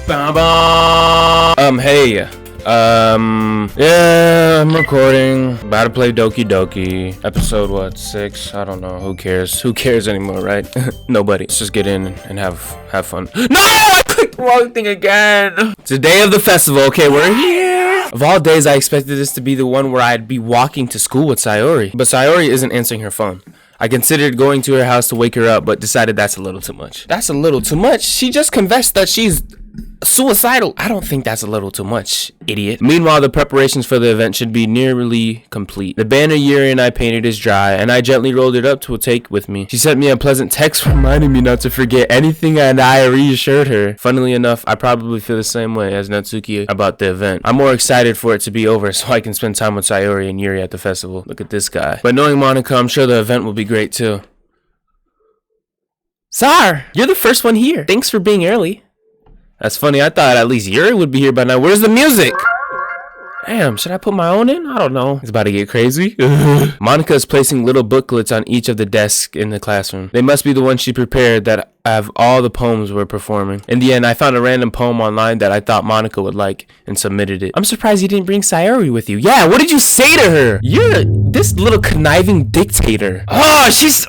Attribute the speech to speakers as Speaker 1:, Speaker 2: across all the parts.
Speaker 1: Hey. Yeah, I'm recording. About to play Doki. Episode, what, 6? I don't know. Who cares? Who cares anymore, right? Nobody. Let's just get in and have fun. No! I clicked the wrong thing again! It's the day of the festival. Okay, we're here. Of all days, I expected this to be the one where I'd be walking to school with Sayori. But Sayori isn't answering her phone. I considered going to her house to wake her up, but decided that's a little too much. That's a little too much? She just confessed that she's suicidal. I don't think that's a little too much, idiot. Meanwhile, the preparations for the event should be nearly complete. The banner Yuri and I painted is dry, and I gently rolled it up to take with me. She sent me a pleasant text reminding me not to forget anything, and I reassured her. Funnily enough, I probably feel the same way as Natsuki about the event. I'm more excited for it to be over so I can spend time with Sayori and Yuri at the festival. Look at this guy. But knowing Monica, I'm sure the event will be great too. Sar, you're the first one here. Thanks for being early. That's funny. I thought at least Yuri would be here by now. Where's the music? Damn, should I put my own in? I don't know. It's about to get crazy. Monica is placing little booklets on each of the desks in the classroom. They must be the ones she prepared that have all the poems we're performing. In the end, I found a random poem online that I thought Monica would like and submitted it. I'm surprised you didn't bring Sayori with you. Yeah, what did you say to her? You're this little conniving dictator. Oh, she's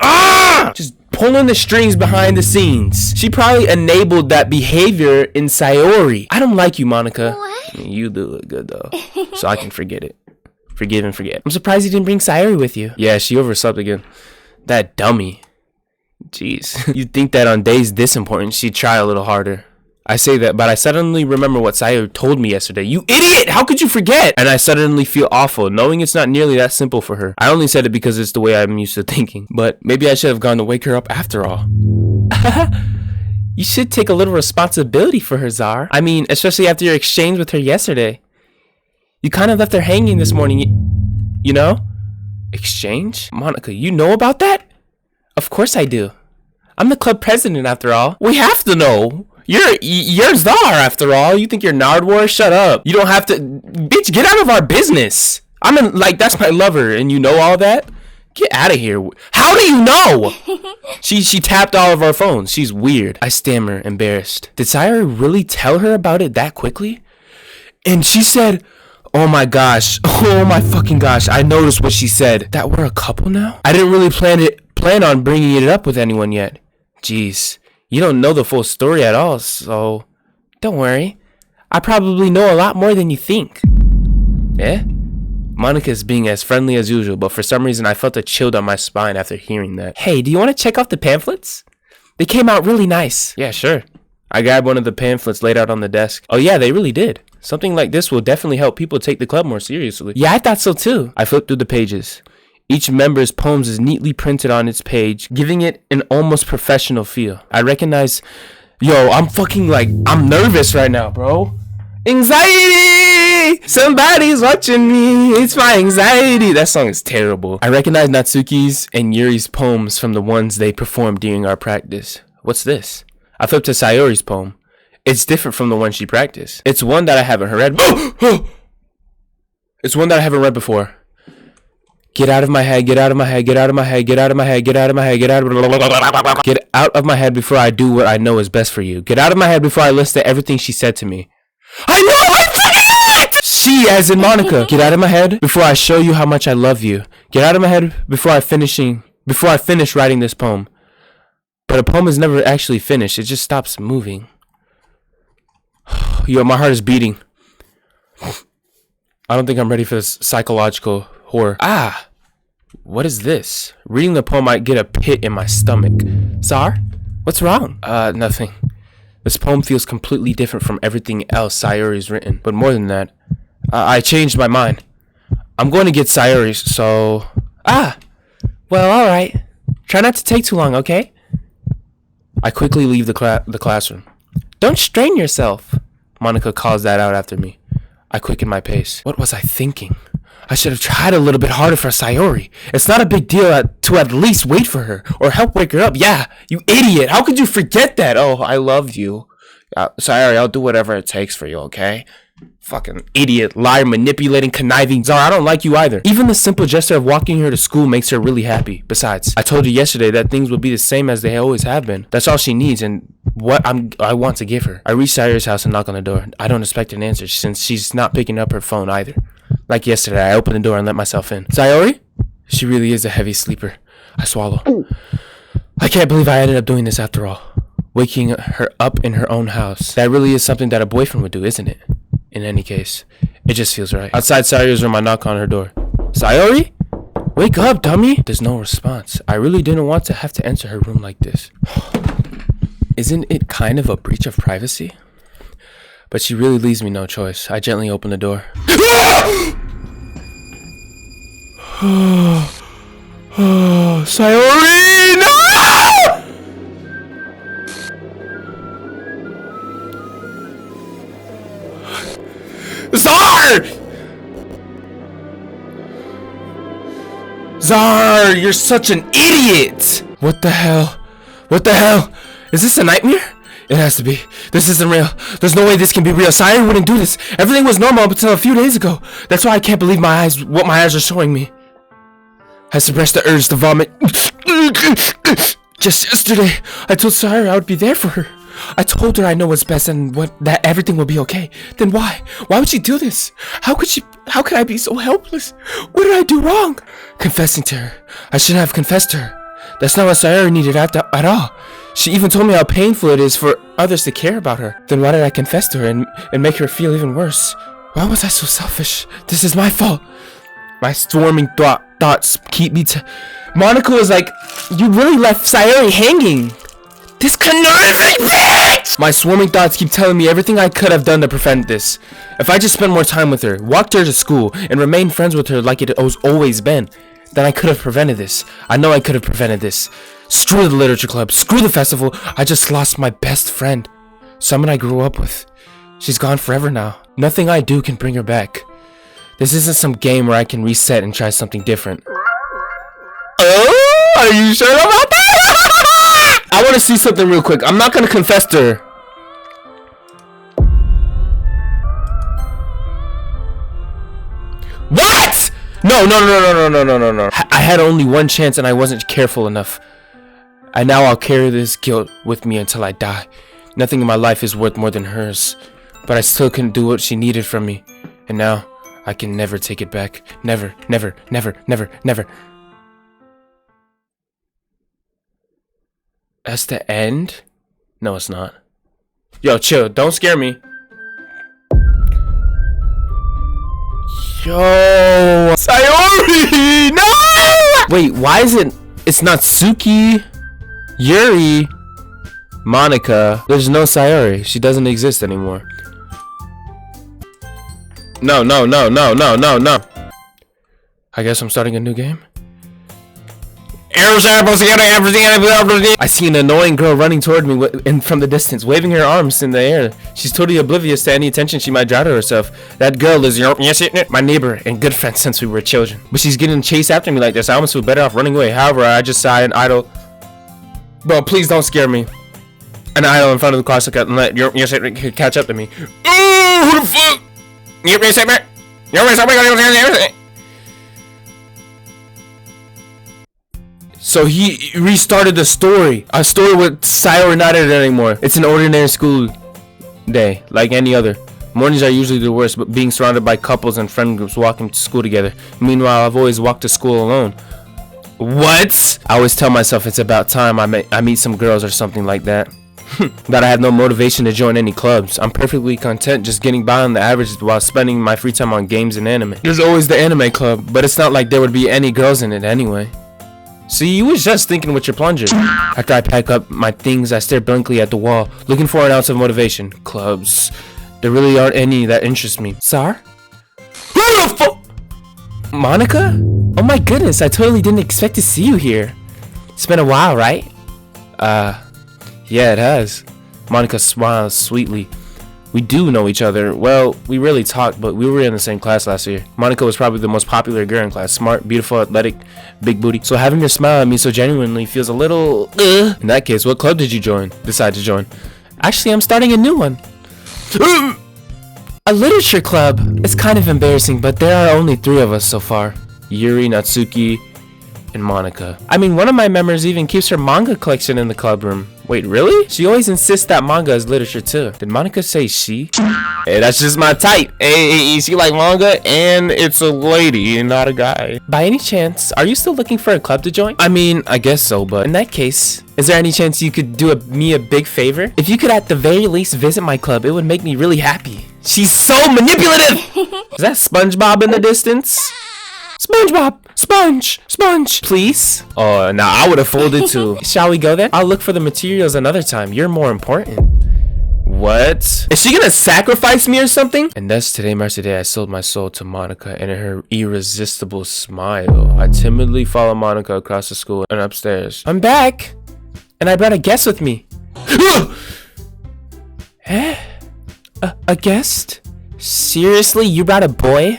Speaker 1: just pulling the strings behind the scenes. She probably enabled that behavior in Sayori. I don't like you, Monica.
Speaker 2: What?
Speaker 1: You do look good though, so I can forget it. Forgive and forget. I'm surprised you didn't bring Sayori with you. Yeah, she overslept again. That dummy. Jeez. You'd think that on days this important, she'd try a little harder. I say that, but I suddenly remember what Sayori told me yesterday. You idiot! How could you forget? And I suddenly feel awful, knowing it's not nearly that simple for her. I only said it because it's the way I'm used to thinking. But maybe I should have gone to wake her up after all. You should take a little responsibility for her, Zar. I mean, especially after your exchange with her yesterday. You kind of left her hanging this morning, you know? Exchange? Monica, you know about that? Of course I do. I'm the club president after all. We have to know. You're Zar after all. You think you're Nardwar? Shut up. You don't have to. Bitch, get out of our business. That's my lover, and you know all that? Get out of here. How do you know? She tapped all of our phones. She's weird. I stammer, embarrassed. Did Sayori really tell her about it that quickly? And she said, oh my gosh. Oh my fucking gosh. I noticed what she said. That we're a couple now? I didn't really plan on bringing it up with anyone yet. Jeez. You don't know the full story at all, so don't worry. I probably know a lot more than you think. Eh? Monica's being as friendly as usual, but for some reason I felt a chill down my spine after hearing that. Hey, do you want to check off the pamphlets? They came out really nice. Yeah, sure. I grabbed one of the pamphlets laid out on the desk. Oh yeah, they really did. Something like this will definitely help people take the club more seriously. Yeah, I thought so too. I flipped through the pages. Each member's poems is neatly printed on its page, giving it an almost professional feel. I recognize... Yo, I'm nervous right now, bro. Anxiety! Somebody's watching me. It's my anxiety. That song is terrible. I recognize Natsuki's and Yuri's poems from the ones they performed during our practice. What's this? I flipped to Sayori's poem. It's different from the one she practiced. It's one that I haven't read. It's one that I haven't read before. Get out of my head, get out of my head, get out of my head, get out of my head, get out of my head, get out of my head before I do what I know is best for you. Get out of my head before I listen to everything she said to me. I know, I forgot! She, as in Monica. Get out of my head before I show you how much I love you. Get out of my head before I finish writing this poem. But a poem is never actually finished. It just stops moving. Yo, my heart is beating. I don't think I'm ready for this psychological horror. What is this? Reading the poem might get a pit in my stomach. Zar? What's wrong? Nothing. This poem feels completely different from everything else Sayori's written. But more than that, I changed my mind. I'm going to get Sayori's, so... Well, alright. Try not to take too long, okay? I quickly leave the classroom. Don't strain yourself. Monica calls that out after me. I quicken my pace. What was I thinking? I should have tried a little bit harder for Sayori. It's not a big deal to at least wait for her or help wake her up. Yeah, you idiot. How could you forget that? Oh, I love you. Sayori, I'll do whatever it takes for you, okay? Fucking idiot, liar, manipulating, conniving. Zara, I don't like you either. Even the simple gesture of walking her to school makes her really happy. Besides, I told you yesterday that things will be the same as they always have been. That's all she needs, and what I want to give her. I reach Sayori's house and knock on the door. I don't expect an answer since she's not picking up her phone either. Like yesterday, I opened the door and let myself in. Sayori? She really is a heavy sleeper. I swallow. I can't believe I ended up doing this after all. Waking her up in her own house. That really is something that a boyfriend would do, isn't it? In any case, it just feels right. Outside Sayori's room, I knock on her door. Sayori? Wake up, dummy! There's no response. I really didn't want to have to enter her room like this. Isn't it kind of a breach of privacy? But she really leaves me no choice. I gently open the door. Sayori! No! Zar, you're such an idiot! What the hell? What the hell? Is this a nightmare? It has to be. This isn't real. There's no way this can be real. Sayori wouldn't do this. Everything was normal up until a few days ago. That's why I can't believe what my eyes are showing me. I suppressed the urge to vomit. Just yesterday, I told Sayori I would be there for her. I told her I know what's best and that everything will be okay. Then why? Why would she do this? How could I be so helpless? What did I do wrong? Confessing to her. I shouldn't have confessed to her. That's not what Sayori needed at all. She even told me how painful it is for others to care about her. Then why did I confess to her and make her feel even worse? Why was I so selfish? This is my fault. My storming thoughts keep me Monica was like, you really left Sayori hanging. This conniving bitch! My swarming thoughts keep telling me everything I could have done to prevent this. If I just spent more time with her, walked her to school, and remained friends with her like it has always been, then I could have prevented this. I know I could have prevented this. Screw the literature club. Screw the festival. I just lost my best friend. Someone I grew up with. She's gone forever now. Nothing I do can bring her back. This isn't some game where I can reset and try something different. Oh, are you sure about that? I want to see something real quick. I'm not going to confess to her. What? No. I had only one chance and I wasn't careful enough. And now I'll carry this guilt with me until I die. Nothing in my life is worth more than hers. But I still couldn't do what she needed from me. And now I can never take it back. Never. That's the end? No, it's not. Yo, chill. Don't scare me. Yo! Sayori! No! Wait, why is it... It's not Suki, Yuri, Monica. There's no Sayori. She doesn't exist anymore. No. I guess I'm starting a new game. I see an annoying girl running toward me from the distance, waving her arms in the air. She's totally oblivious to any attention she might draw to herself. That girl is my neighbor and good friend since we were children. But she's getting chased after me like this. I almost feel better off running away. However, I just sigh and idle. Bro, please don't scare me. And idle in front of the car so and let your catch up to me. Oh, who the fuck? So he restarted the story. A story with Sayori not in it anymore. It's an ordinary school day, like any other. Mornings are usually the worst, but being surrounded by couples and friend groups walking to school together. Meanwhile, I've always walked to school alone. What? I always tell myself it's about time I meet some girls or something like that. But I have no motivation to join any clubs. I'm perfectly content just getting by on the average while spending my free time on games and anime. There's always the anime club, but it's not like there would be any girls in it anyway. See, you was just thinking with your plunger. After I pack up my things, I stare blankly at the wall, looking for an ounce of motivation. Clubs. There really aren't any that interest me. Sar? Who the fuck? Monica? Oh my goodness, I totally didn't expect to see you here. It's been a while, right? Yeah, it has. Monica smiles sweetly. We do know each other. Well, we rarely talk, but we were in the same class last year. Monica was probably the most popular girl in class. Smart, beautiful, athletic, big booty. So having her smile at me so genuinely feels a little In that case, what club did you decide to join? Actually, I'm starting a new one. A literature club. It's kind of embarrassing, but there are only 3 of us so far. Yuri, Natsuki, and Monica. I mean, one of my members even keeps her manga collection in the club room. Wait, really? She always insists that manga is literature too. Did Monica say she? Hey, that's just my type. Hey, she like manga and it's a lady, not a guy. By any chance, are you still looking for a club to join? I mean, I guess so, but in that case, is there any chance you could do me a big favor? If you could at the very least visit my club, it would make me really happy. She's so manipulative! Is that SpongeBob in the distance? SpongeBob! Sponge! Please? Oh, now I would have folded too. Shall we go then? I'll look for the materials another time. You're more important. What? Is she gonna sacrifice me or something? And thus today marks the day I sold my soul to Monica, and in her irresistible smile, I timidly follow Monica across the school and upstairs. I'm back! And I brought a guest with me. Eh? A guest? Seriously? You brought a boy?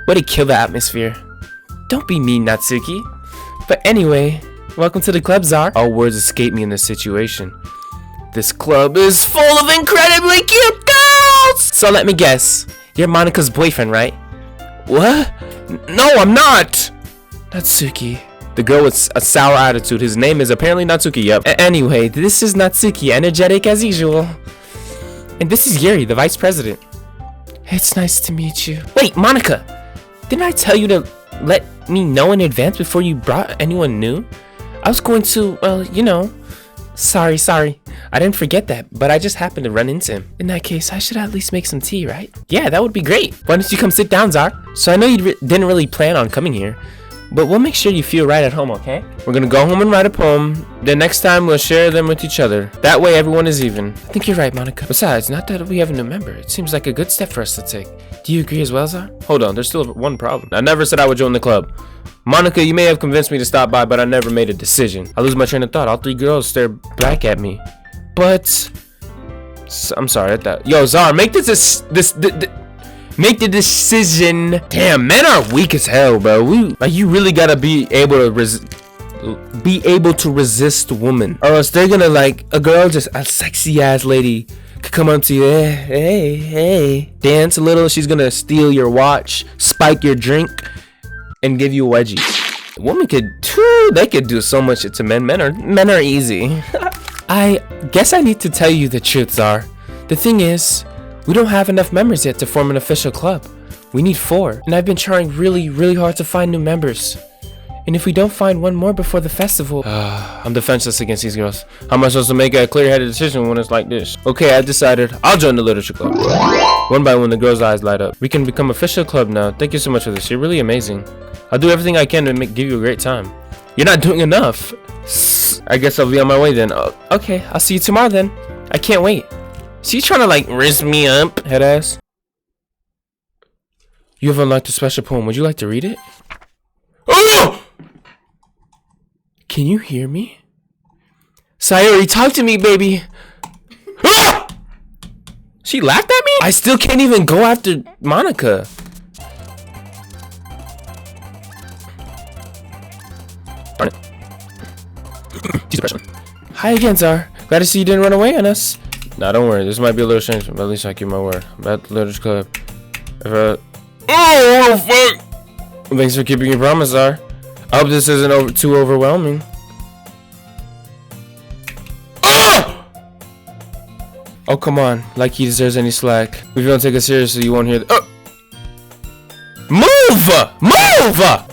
Speaker 1: Way to kill the atmosphere. Don't be mean, Natsuki. But anyway, welcome to the club, Czar. All words escape me in this situation. This club is full of incredibly cute girls! So let me guess. You're Monica's boyfriend, right? What? No, I'm not! Natsuki. The girl with a sour attitude. His name is apparently Natsuki, yep. Anyway, this is Natsuki, energetic as usual. And this is Yuri, the vice president. It's nice to meet you. Wait, Monica! Didn't I tell you to let me know in advance before you brought anyone new? I was going to, well, you know. Sorry. I didn't forget that, but I just happened to run into him. In that case, I should at least make some tea, right? Yeah, that would be great. Why don't you come sit down, Czar? So I know you didn't really plan on coming here, but we'll make sure you feel right at home, okay? We're gonna go home and write a poem. Then next time we'll share them with each other. That way everyone is even. I think you're right, Monica. Besides, not that we have a new member. It seems like a good step for us to take. Do you agree as well, Czar? Hold on, there's still one problem. I never said I would join the club. Monica, you may have convinced me to stop by, but I never made a decision. I lose my train of thought. All three girls stare back at me. But I'm sorry. Yo, Czar, make make the decision. Damn, men are weak as hell, bro. You really gotta be able to resist women, or else they're gonna like a girl, just a sexy ass lady could come up to you, hey, dance a little. She's gonna steal your watch, spike your drink, and give you a wedgie. A woman they could do so much to men. Men are easy. I guess I need to tell you the truth, Czar. The thing is, we don't have enough members yet to form an official club. We need 4, and I've been trying really hard to find new members. And if we don't find one more before the festival... I'm defenseless against these girls. How am I supposed to make a clear-headed decision when it's like this? Okay, I decided. I'll join the literature club. One by one, the girls' eyes light up. We can become official club now. Thank you so much for this. You're really amazing. I'll do everything I can to give you a great time. You're not doing enough. I guess I'll be on my way then. Okay, I'll see you tomorrow then. I can't wait. She's trying to like raise me up, head ass. You have unlocked a special poem. Would you like to read it? Oh! Can you hear me? Sayori, talk to me, baby. Ah! She laughed at me? I still can't even go after Monica. Darn it. She's a freshman. Hi again, Czar. Glad to see you didn't run away on us. Nah, don't worry. This might be a little strange, but at least I keep my word. I'm at the literature club. Oh, fuck! Thanks for keeping your promise, Czar. I hope this isn't too overwhelming. Oh, come on. Like he deserves any slack. If you don't take it seriously, you won't hear the... Move!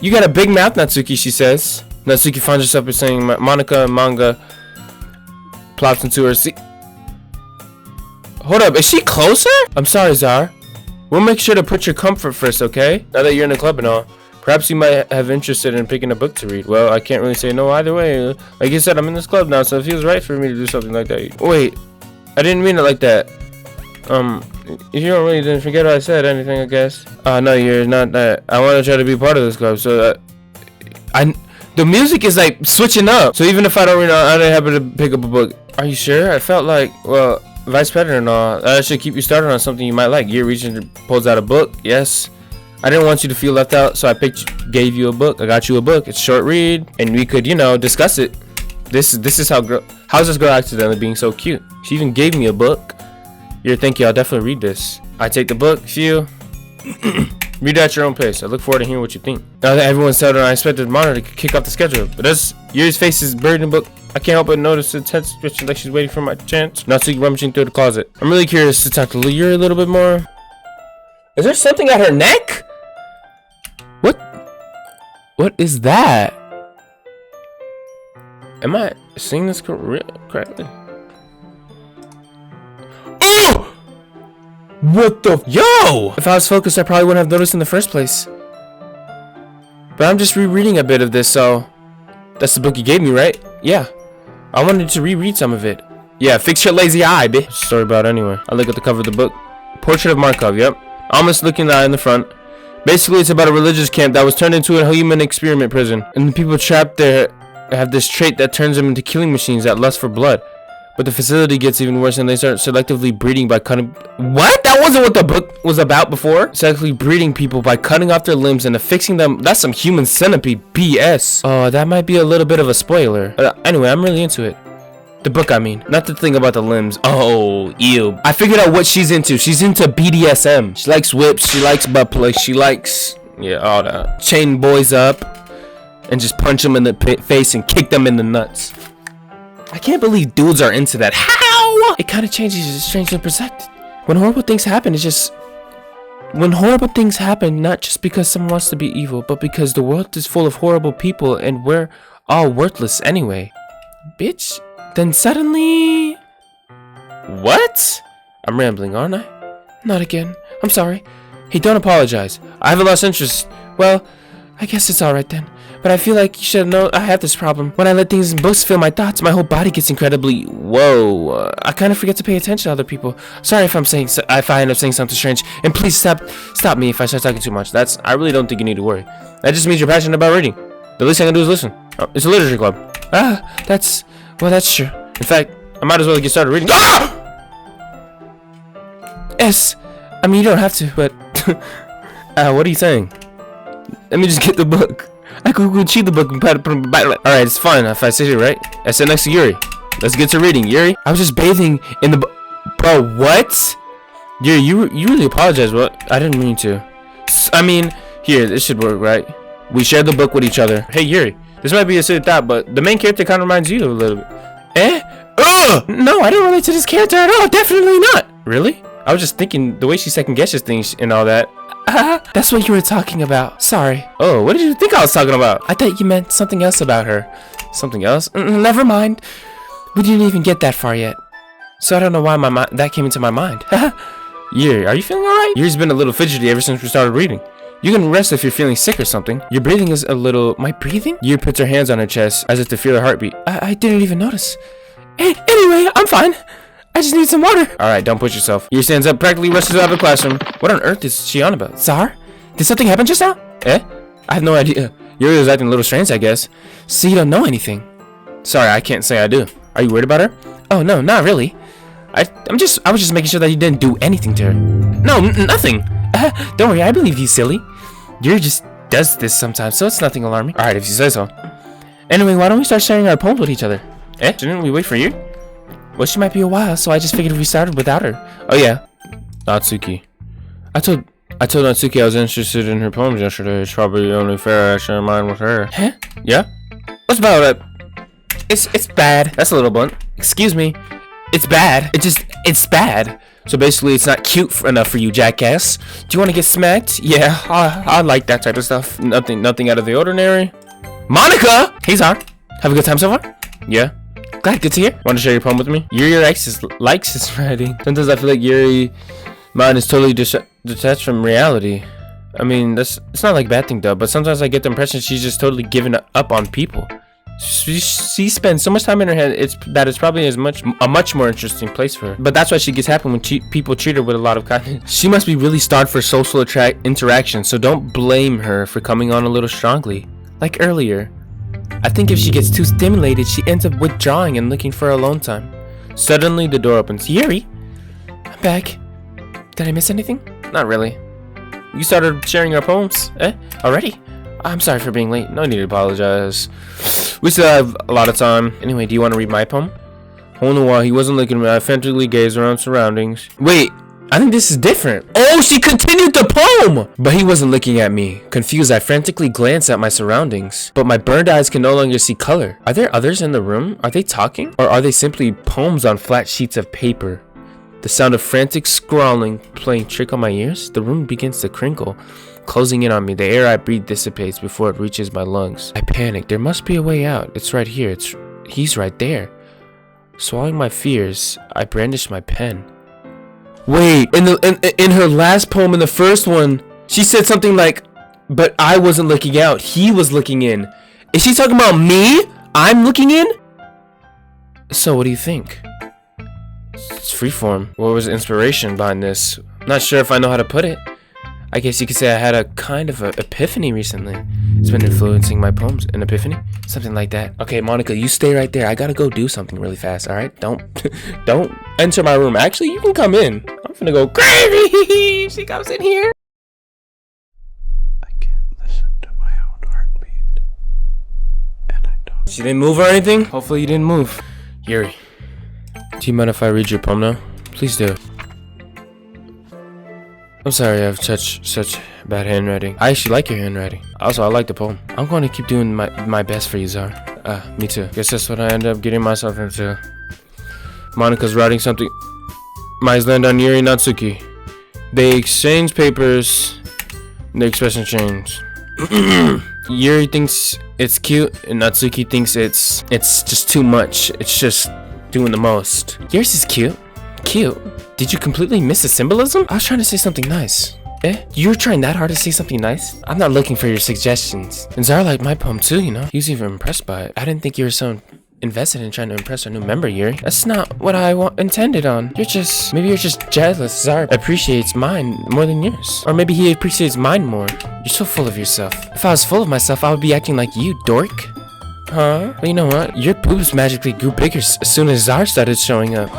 Speaker 1: You got a big mouth, Natsuki, she says. Natsuki finds herself saying Monica and manga plops into her seat. Hold up, is she closer? I'm sorry, Czar. We'll make sure to put your comfort first, okay? Now that you're in the club and all. Perhaps you might have interested in picking a book to read. Well, I can't really say no either way. Like you said, I'm in this club now, so it feels right for me to do something like that. Wait, I didn't mean it like that. If you don't really didn't forget what I said, anything, I guess. No, you're not that. I want to try to be part of this club, so the music is like switching up. So even if I don't read, I didn't happen to pick up a book. Are you sure? I felt like, well, vice president and all, that should keep you started on something you might like. You're reaching, pulls out a book. Yes. I didn't want you to feel left out, so I gave you a book. I got you a book. It's a short read, and we could, discuss it. This is how's this girl accidentally being so cute? She even gave me a book. You're thinking I'll definitely read this. I take the book, phew. Read at your own pace. I look forward to hearing what you think. Now that everyone's settled, I expected Monitor to kick off the schedule. But as Yuri's face is buried in the book, I can't help but notice the tense expression like she's waiting for my chance. Natsuki rummaging through the closet. I'm really curious to talk to Yuri a little bit more. Is there something at her neck? What is that? Am I seeing this correctly? Oh! What the? Yo! If I was focused, I probably wouldn't have noticed in the first place. But I'm just rereading a bit of this, so... That's the book you gave me, right? Yeah. I wanted to reread some of it. Yeah, fix your lazy eye, bitch. Story about it anyway. I look at the cover of the book. Portrait of Markov, yep. Almost looking eye in the front. Basically, it's about a religious camp that was turned into a human experiment prison. And the people trapped there have this trait that turns them into killing machines that lust for blood. But the facility gets even worse and they start selectively breeding by cutting... What? That wasn't what the book was about before? Selectively breeding people by cutting off their limbs and affixing them... That's some human centipede BS. Oh, that might be a little bit of a spoiler. Anyway, I'm really into it. The book, I mean. Not the thing about the limbs. Oh, ew. I figured out what she's into. She's into BDSM. She likes whips. She likes butt plugs. She likes... Yeah, all that. Chain boys up. And just punch them in the face and kick them in the nuts. I can't believe dudes are into that. How? It kind of changes. It's strangely perceptive. When horrible things happen, it's just... When horrible things happen, not just because someone wants to be evil, but because the world is full of horrible people and we're all worthless anyway. Bitch. Then suddenly... What? I'm rambling, aren't I? Not again. I'm sorry. Hey, don't apologize. I haven't lost interest. Well, I guess it's alright then. But I feel like you should know I have this problem. When I let things in books fill my thoughts, my whole body gets incredibly... Whoa. I kind of forget to pay attention to other people. Sorry if I end up saying something strange. And please stop me if I start talking too much. I really don't think you need to worry. That just means you're passionate about reading. The least I can do is listen. Oh, it's a literature club. That's true. In fact, I might as well get started reading. Ah! S. I mean, you don't have to, but... what are you saying? Let me just get the book. I could cheat the book and put it back. Alright, it's fine if I sit here, right? I sit next to Yuri. Let's get to reading. Yuri, I was just bathing in the... Bro, what? Yuri, you really apologize, but I didn't mean to. I mean, here, this should work, right? We share the book with each other. Hey, Yuri, this might be a silly thought, but the main character kind of reminds you a little bit. Eh? Ugh! No, I don't relate to this character at all. Definitely not. Really? I was just thinking the way she second guesses things and all that. That's what you were talking about. Sorry. Oh, what did you think I was talking about? I thought you meant something else about her. Something else? Never mind. We didn't even get that far yet. So I don't know why that came into my mind. Yuri, are you feeling alright? Yuri's been a little fidgety ever since we started reading. You can rest if you're feeling sick or something. Your breathing is a little... My breathing? Yuri puts her hands on her chest as if to feel her heartbeat. I didn't even notice. Anyway, I'm fine. I just need some water. Alright, don't push yourself. Yuri stands up, practically rushes out of the classroom. What on earth is she on about? Tsar? Did something happen just now? Eh? I have no idea. Yuri was acting a little strange, I guess. So you don't know anything. Sorry, I can't say I do. Are you worried about her? Oh, no, not really. I was just making sure that you didn't do anything to her. No, nothing. Don't worry, I believe you, silly. Yuri just does this sometimes, so it's nothing alarming. Alright, if you say so. Anyway, why don't we start sharing our poems with each other? Eh? Didn't we wait for you? Well, she might be a while, so I just figured we started without her. Oh, yeah. Natsuki. I told Natsuki I was interested in her poems yesterday. It's probably only fair I share mine with her. Huh? Yeah? What's about it? It's bad. That's a little blunt. Excuse me. It's bad. It's bad. So basically, it's not cute enough for you, jackass. Do you want to get smacked? Yeah, I like that type of stuff. Nothing out of the ordinary. Monica! Hey, Zar. Have a good time so far? Yeah. Glad, good to hear. Want to share your poem with me? Yuri likes his writing. Sometimes I feel like Yuri mind is totally detached from reality. I mean, it's not like a bad thing though, but sometimes I get the impression she's just totally given up on people. She spends so much time in her head it's probably a much more interesting place for her. But that's why she gets happy when people treat her with a lot of kindness. She must be really starved for social interaction, so don't blame her for coming on a little strongly. Like earlier. I think if she gets too stimulated, she ends up withdrawing and looking for alone time. Suddenly, the door opens. Yuri! I'm back. Did I miss anything? Not really. You started sharing our poems? Eh? Already? I'm sorry for being late. No need to apologize. We still have a lot of time. Anyway, do you want to read my poem? All the while, he wasn't looking at me. I frantically gazed around surroundings. Wait, I think this is different. Oh, she continued the poem! But he wasn't looking at me. Confused, I frantically glanced at my surroundings. But my burned eyes can no longer see color. Are there others in the room? Are they talking? Or are they simply poems on flat sheets of paper? The sound of frantic scrawling playing trick on my ears. The room begins to crinkle, closing in on me. The air I breathe dissipates before it reaches my lungs. I panic. There must be a way out. It's right here. He's right there. Swallowing my fears, I brandish my pen. Wait, in her last poem, in the first one, she said something like, but I wasn't looking out, he was looking in. Is she talking about me? I'm looking in? So what do you think? It's freeform. What was the inspiration behind this? I'm not sure if I know how to put it. I guess you could say I had a kind of an epiphany recently. It's been influencing my poems. An epiphany? Something like that. Okay, Monica, you stay right there. I gotta go do something really fast, alright? Don't enter my room. Actually, you can come in. I'm gonna go crazy. She comes in here.
Speaker 2: I can't listen to my own heartbeat. And I don't.
Speaker 1: She didn't move or anything? Hopefully you didn't move. Yuri, do you mind if I read your poem now? Please do. I'm sorry I have such bad handwriting. I actually like your handwriting. Also, I like the poem. I'm going to keep doing my best for you, Zar. Me too. Guess that's what I end up getting myself into. Monika's writing something. Mine's land on Yuri and Natsuki. They exchange papers. Their expression change. Yuri thinks it's cute, and Natsuki thinks it's just too much. It's just doing the most. Yours is cute. Cute. Did you completely miss the symbolism? I was trying to say something nice. Eh? You're trying that hard to say something nice? I'm not looking for your suggestions. And Zara liked my poem too, you know? He was even impressed by it. I didn't think you were so invested in trying to impress our new member, Yuri. That's not what I intended on. Maybe you're just jealous. Zara appreciates mine more than yours. Or maybe he appreciates mine more. You're so full of yourself. If I was full of myself, I would be acting like you, dork. Huh? Well, you know what? Your boobs magically grew bigger as soon as Zara started showing up.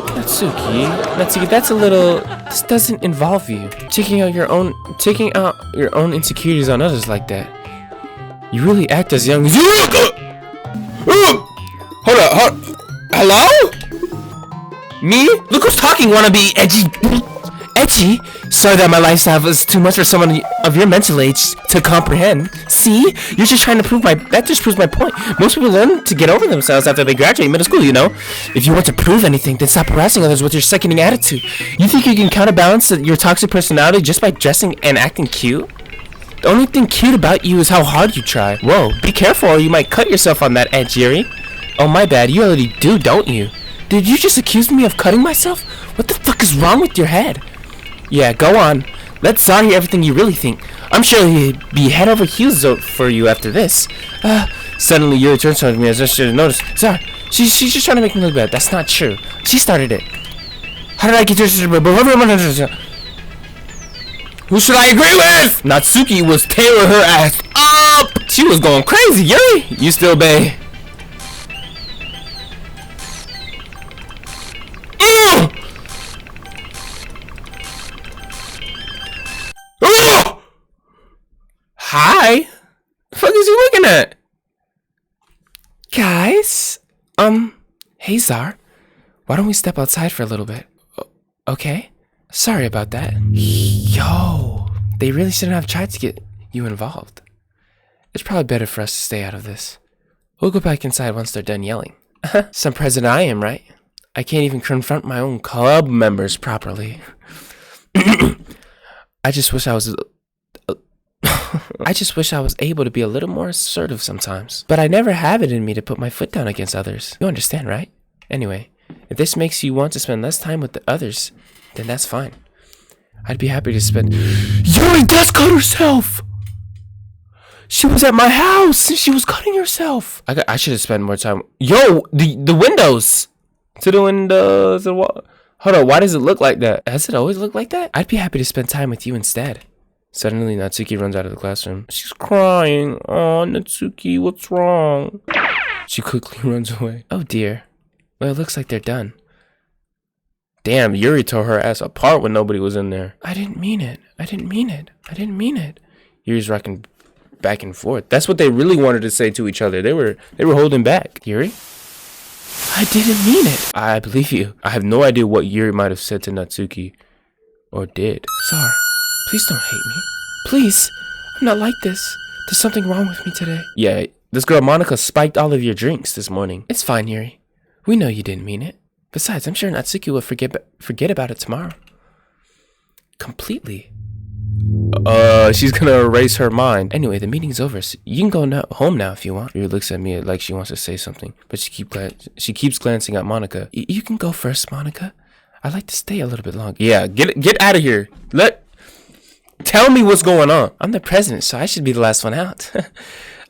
Speaker 1: Natsuki, that's a little. This doesn't involve you taking out your own insecurities on others like that. You really act as young as you look. Hold up. Hello? Me? Look who's talking. Wanna be edgy? Edgy? Sorry that my lifestyle is too much for someone of your mental age to comprehend. See? You're just trying to prove that just proves my point. Most people learn to get over themselves after they graduate middle school, you know? If you want to prove anything, then stop harassing others with your seconding attitude. You think you can counterbalance your toxic personality just by dressing and acting cute? The only thing cute about you is how hard you try. Whoa, be careful or you might cut yourself on that edge, Yuri. Oh my bad, you already do, don't you? Did you just accuse me of cutting myself? What the fuck is wrong with your head? Yeah, go on. Let Zar hear everything you really think. I'm sure he'd be head over heels for you after this. Suddenly Yuri turns to me as I should have noticed. Zar, she's just trying to make me look bad. That's not true. She started it. How did I get to Who should I agree with? Natsuki was tearing her ass up. She was going crazy, Yuri. You still bae. Hi? The fuck is he looking at? Guys? Hey Zar. Why don't we step outside for a little bit? Okay? Sorry about that. Yo, they really shouldn't have tried to get you involved. It's probably better for us to stay out of this. We'll go back inside once they're done yelling. Some president I am, right? I can't even confront my own club members properly. I just wish I was able to be a little more assertive sometimes. But I never have it in me to put my foot down against others. You understand, right? Anyway, if this makes you want to spend less time with the others, then that's fine. I'd be happy to spend... Yuri does cut herself! She was at my house and she was cutting herself. I should have spent more time... Yo, the windows! To the windows, the wall... Hold on, why does it look like that? Has it always looked like that? I'd be happy to spend time with you instead. Suddenly, Natsuki runs out of the classroom. She's crying. Oh, Natsuki, what's wrong? She quickly runs away. Oh dear. Well, it looks like they're done. Damn, Yuri tore her ass apart when nobody was in there. I didn't mean it. I didn't mean it. I didn't mean it. Yuri's rocking back and forth. That's what they really wanted to say to each other. They were holding back. Yuri? I didn't mean it. I believe you. I have no idea what Yuri might have said to Natsuki. Or did.
Speaker 3: Zar, please don't hate me. Please, I'm not like this. There's something wrong with me today.
Speaker 1: Yeah, this girl Monica spiked all of your drinks this morning.
Speaker 3: It's fine, Yuri. We know you didn't mean it. Besides, I'm sure Natsuki will forget about it tomorrow. Completely.
Speaker 1: She's gonna erase her mind.
Speaker 3: Anyway, the meeting's over. So you can go home now if you want.
Speaker 1: Yuri looks at me like she wants to say something, but she keeps glancing at Monica.
Speaker 3: You can go first, Monica. I'd like to stay a little bit longer.
Speaker 1: Yeah, get out of here. Tell me what's going on.
Speaker 3: I'm the president, so I should be the last one out.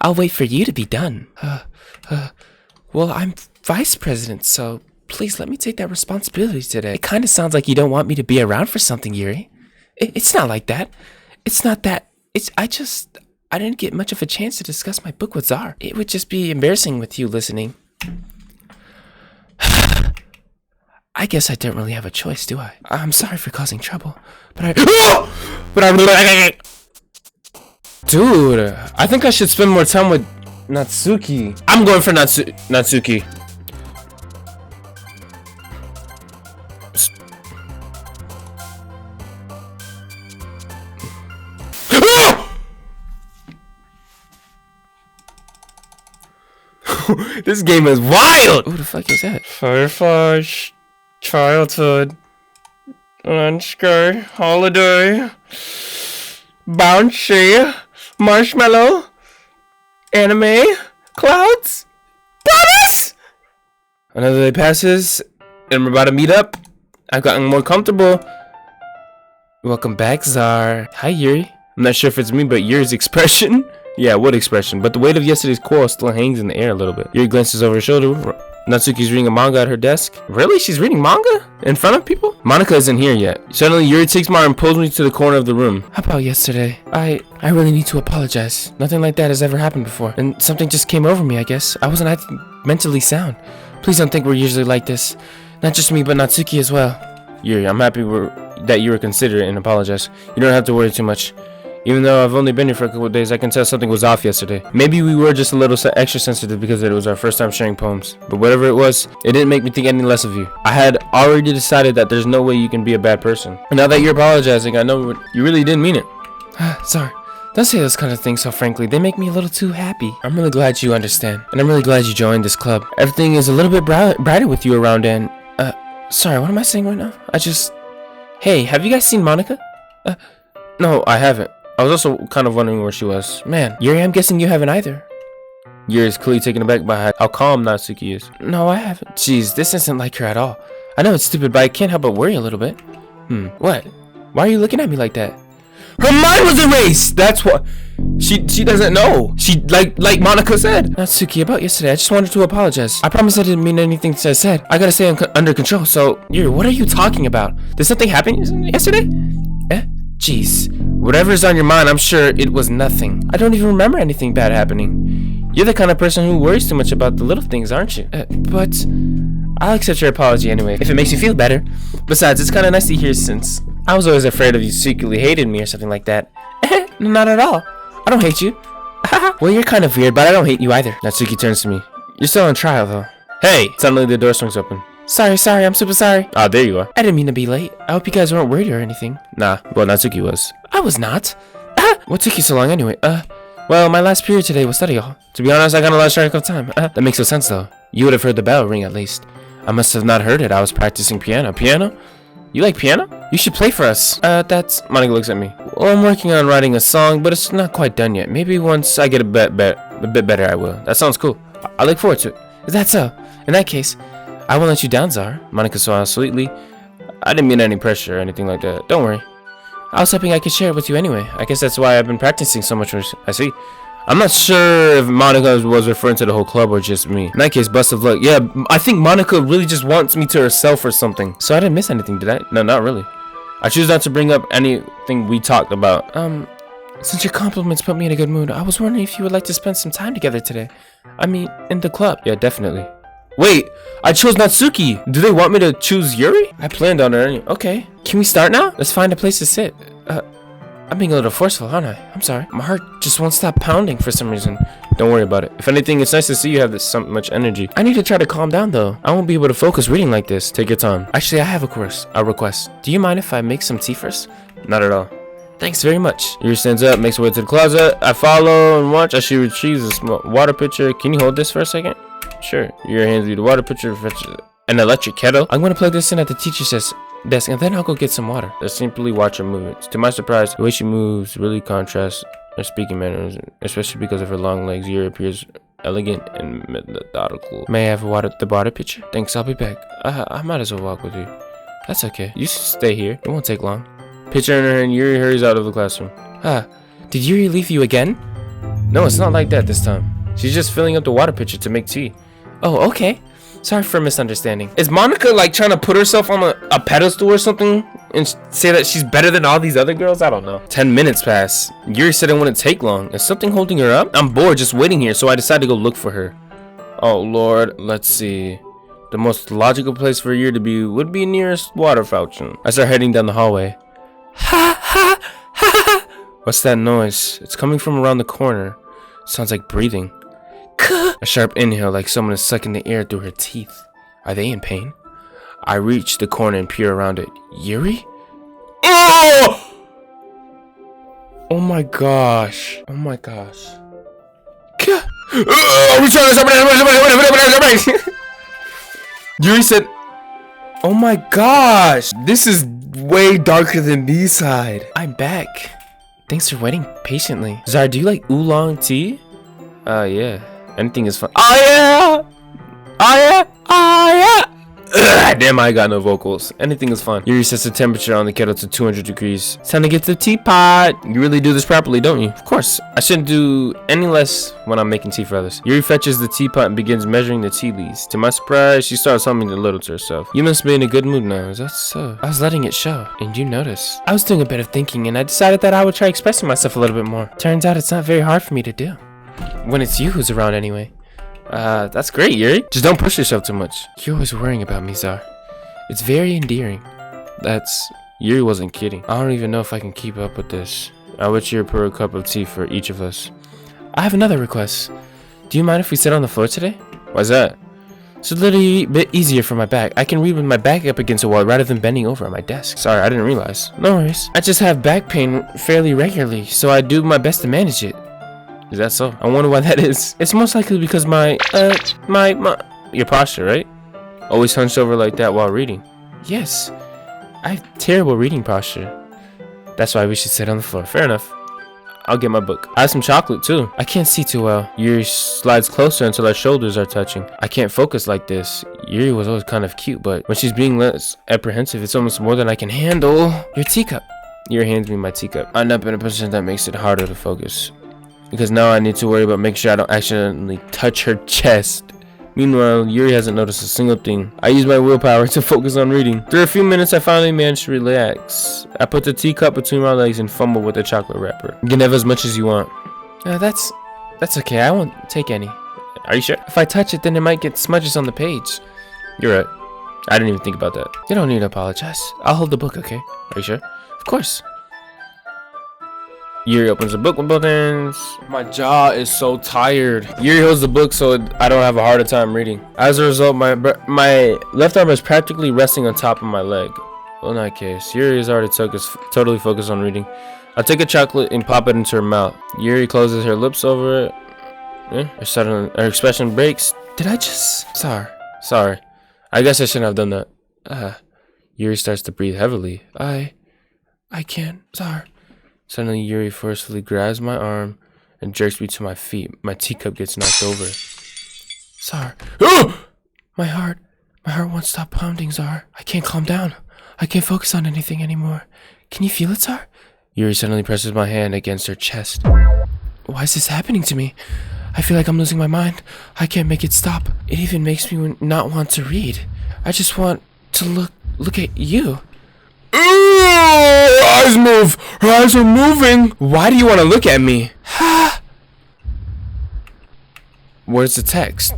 Speaker 3: I'll wait for you to be done. Well, I'm vice president, so please let me take that responsibility today. It kind of sounds like you don't want me to be around for something, Yuri. It's not like that. It's not that. I didn't get much of a chance to discuss my book with Zar. It would just be embarrassing with you listening. I guess I don't really have a choice, do I? I'm sorry for causing trouble, but
Speaker 1: Dude, I think I should spend more time with Natsuki. I'm going for Natsuki. This game is wild!
Speaker 3: Who the fuck is that?
Speaker 1: Fireflies, childhood, landscape, holiday, bouncy, marshmallow, anime, clouds, promise! Another day passes, and we're about to meet up. I've gotten more comfortable.
Speaker 3: Welcome back, Zar. Hi, Yuri.
Speaker 1: I'm not sure if it's me, but Yuri's expression. Yeah, what expression? But the weight of yesterday's quarrel still hangs in the air a little bit. Yuri glances over her shoulder. Natsuki's reading a manga at her desk. Really? She's reading manga? In front of people? Monica isn't here yet. Suddenly, Yuri takes my arm and pulls me to the corner of the room.
Speaker 3: How about yesterday? I really need to apologize. Nothing like that has ever happened before. And something just came over me, I guess. I wasn't acting mentally sound. Please don't think we're usually like this. Not just me, but Natsuki as well.
Speaker 1: Yuri, I'm happy that you were considerate and apologize. You don't have to worry too much. Even though I've only been here for a couple of days, I can tell something was off yesterday. Maybe we were just a little extra sensitive because it was our first time sharing poems. But whatever it was, it didn't make me think any less of you. I had already decided that there's no way you can be a bad person. And now that you're apologizing, I know you really didn't mean it.
Speaker 3: Sorry. Don't say those kind of things so frankly. They make me a little too happy. I'm really glad you understand. And I'm really glad you joined this club. Everything is a little bit brighter with you around and... Sorry, what am I saying right now? Hey, have you guys seen Monica?
Speaker 1: No, I haven't. I was also kind of wondering where she was.
Speaker 3: Man, Yuri, I'm guessing you haven't either.
Speaker 1: Yuri is clearly taken aback by how calm Natsuki is.
Speaker 3: No, I haven't. Jeez, this isn't like her at all. I know it's stupid, but I can't help but worry a little bit. What? Why are you looking at me like that?
Speaker 1: Her mind was erased! That's what... She doesn't know. She, like Monica said.
Speaker 3: Natsuki, about yesterday, I just wanted to apologize. I promise I didn't mean anything I said. I gotta stay under control, so... Yuri, what are you talking about? Did something happen yesterday? Jeez. Whatever's on your mind, I'm sure it was nothing. I don't even remember anything bad happening. You're the kind of person who worries too much about the little things, aren't you? But I'll accept your apology anyway, if it makes you feel better. Besides, it's kind of nice to hear since I was always afraid of you secretly hated me or something like that. Not at all. I don't hate you. Well, you're kind of weird, but I don't hate you either. Natsuki turns to me. You're still on trial, though. Hey! Suddenly the door swings open. Sorry, I'm super sorry.
Speaker 1: Ah, there you are.
Speaker 3: I didn't mean to be late. I hope you guys weren't worried or anything.
Speaker 1: Nah, well, Natsuki was.
Speaker 3: I was not. What took you so long anyway? Well, my last period today was study hall.
Speaker 1: To be honest, I got a lost track of time.
Speaker 3: That makes no sense though. You would have heard the bell ring at least.
Speaker 1: I must have not heard it. I was practicing piano. Piano? You like piano?
Speaker 3: You should play for us.
Speaker 1: That's... Monica looks at me.
Speaker 3: Well, I'm working on writing a song, but it's not quite done yet. Maybe once I get a bit better, I will.
Speaker 1: That sounds cool.
Speaker 3: I look forward to it. Is that so? In that case, I won't let you down, Zar.
Speaker 1: Monica smiled sweetly. I didn't mean any pressure or anything like that. Don't worry.
Speaker 3: I was hoping I could share it with you anyway.
Speaker 1: I guess that's why I've been practicing so much. I see. I'm not sure if Monica was referring to the whole club or just me. In that case, best of luck. Yeah, I think Monica really just wants me to herself or something.
Speaker 3: So I didn't miss anything, did I?
Speaker 1: No, not really. I choose not to bring up anything we talked about.
Speaker 3: Since your compliments put me in a good mood, I was wondering if you would like to spend some time together today. I mean, in the club.
Speaker 1: Yeah, definitely. Wait, I chose Natsuki. Do they want me to choose Yuri? I planned on her anyway.
Speaker 3: Okay, can we start now? Let's find a place to sit. I'm being a little forceful, aren't I? I'm sorry. My heart just won't stop pounding for some reason. Don't worry about it. If anything, it's nice to see you have so much energy. I need to try to calm down though. I won't be able to focus reading like this. Take your time. Actually, I have a request. Do you mind if I make some tea first? Not at all. Thanks very much. Yuri stands up, makes her way to the closet. I follow and watch as she retrieves a small water pitcher. Can you hold this for a second? Sure. Yuri hands you the water pitcher, an electric kettle. I'm going to plug this in at the teacher's desk and then I'll go get some water. I simply watch her movements. To my surprise, the way she moves really contrasts her speaking manners, especially because of her long legs. Yuri appears elegant and methodical. May I have the water pitcher? Thanks, I'll be back. I might as well walk with you. That's okay. You should stay here. It won't take long. Pitcher in her hand, Yuri hurries out of the classroom. Did Yuri leave you again? No, it's not like that this time. She's just filling up the water pitcher to make tea. Oh, okay. Sorry for misunderstanding. Is Monica like trying to put herself on a pedestal or something and say that she's better than all these other girls? I don't know. 10 minutes pass. Yuri said it wouldn't take long. Is something holding her up? I'm bored just waiting here, so I decided to go look for her. Oh Lord, let's see. The most logical place for Yuri to be would be nearest water fountain. I start heading down the hallway. Ha ha ha ha! What's that noise? It's coming from around the corner. Sounds like breathing. A sharp inhale, like someone is sucking the air through her teeth. Are they in pain? I reach the corner and peer around it. Yuri? Oh! Oh my gosh. Oh my gosh. Yuri said, oh my gosh. This is way darker than B-side. I'm back. Thanks for waiting patiently. Zara, do you like oolong tea? Yeah. Anything is fun. Oh yeah! Oh yeah! Oh yeah! Ugh, damn, I got no vocals. Anything is fun. Yuri sets the temperature on the kettle to 200 degrees. It's time to get to the teapot. You really do this properly, don't you? Of course. I shouldn't do any less when I'm making tea for others. Yuri fetches the teapot and begins measuring the tea leaves. To my surprise, she starts humming a little to herself. You must be in a good mood now. Is that so? I was letting it show, and you noticed. I was doing a bit of thinking, and I decided that I would try expressing myself a little bit more. Turns out it's not very hard for me to do. When it's you who's around anyway. That's great, Yuri. Just don't push yourself too much. You're always worrying about me, Zar. It's very endearing. Yuri wasn't kidding. I don't even know if I can keep up with this. I wish you would pour a cup of tea for each of us. I have another request. Do you mind if we sit on the floor today? Why's that? It's a little bit easier for my back. I can read with my back up against a wall rather than bending over at my desk. Sorry, I didn't realize. No worries. I just have back pain fairly regularly, so I do my best to manage it. Is that so? I wonder why that is. It's most likely because your posture, right? Always hunched over like that while reading. Yes. I have terrible reading posture. That's why we should sit on the floor. Fair enough. I'll get my book. I have some chocolate too. I can't see too well. Yuri slides closer until our shoulders are touching. I can't focus like this. Yuri was always kind of cute, but when she's being less apprehensive, it's almost more than I can handle. Your teacup. Yuri hands me my teacup. I end up in a position that makes it harder to focus, because now I need to worry about making sure I don't accidentally touch her chest. Meanwhile, Yuri hasn't noticed a single thing. I use my willpower to focus on reading. After a few minutes, I finally manage to relax. I put the teacup between my legs and fumble with the chocolate wrapper. You can have as much as you want. That's okay. I won't take any. Are you sure? If I touch it, then it might get smudges on the page. You're right. I didn't even think about that. You don't need to apologize. I'll hold the book, okay? Are you sure? Of course. Yuri opens the book with both hands. My jaw is so tired. Yuri holds the book so I don't have a harder time reading. As a result, my left arm is practically resting on top of my leg. Well, in that case, Yuri is already totally focused on reading. I take a chocolate and pop it into her mouth. Yuri closes her lips over it. Her expression breaks. Did I just... Sorry. I guess I shouldn't have done that. Yuri starts to breathe heavily. I can't. Sorry. Suddenly, Yuri forcefully grabs my arm and jerks me to my feet. My teacup gets knocked over. Zar. My heart won't stop pounding, Zar. I can't calm down. I can't focus on anything anymore. Can you feel it, Zar? Yuri suddenly presses my hand against her chest. Why is this happening to me? I feel like I'm losing my mind. I can't make it stop. It even makes me not want to read. I just want to look at you. Her eyes move. Her eyes are moving. Why do you want to look at me? Where's the text?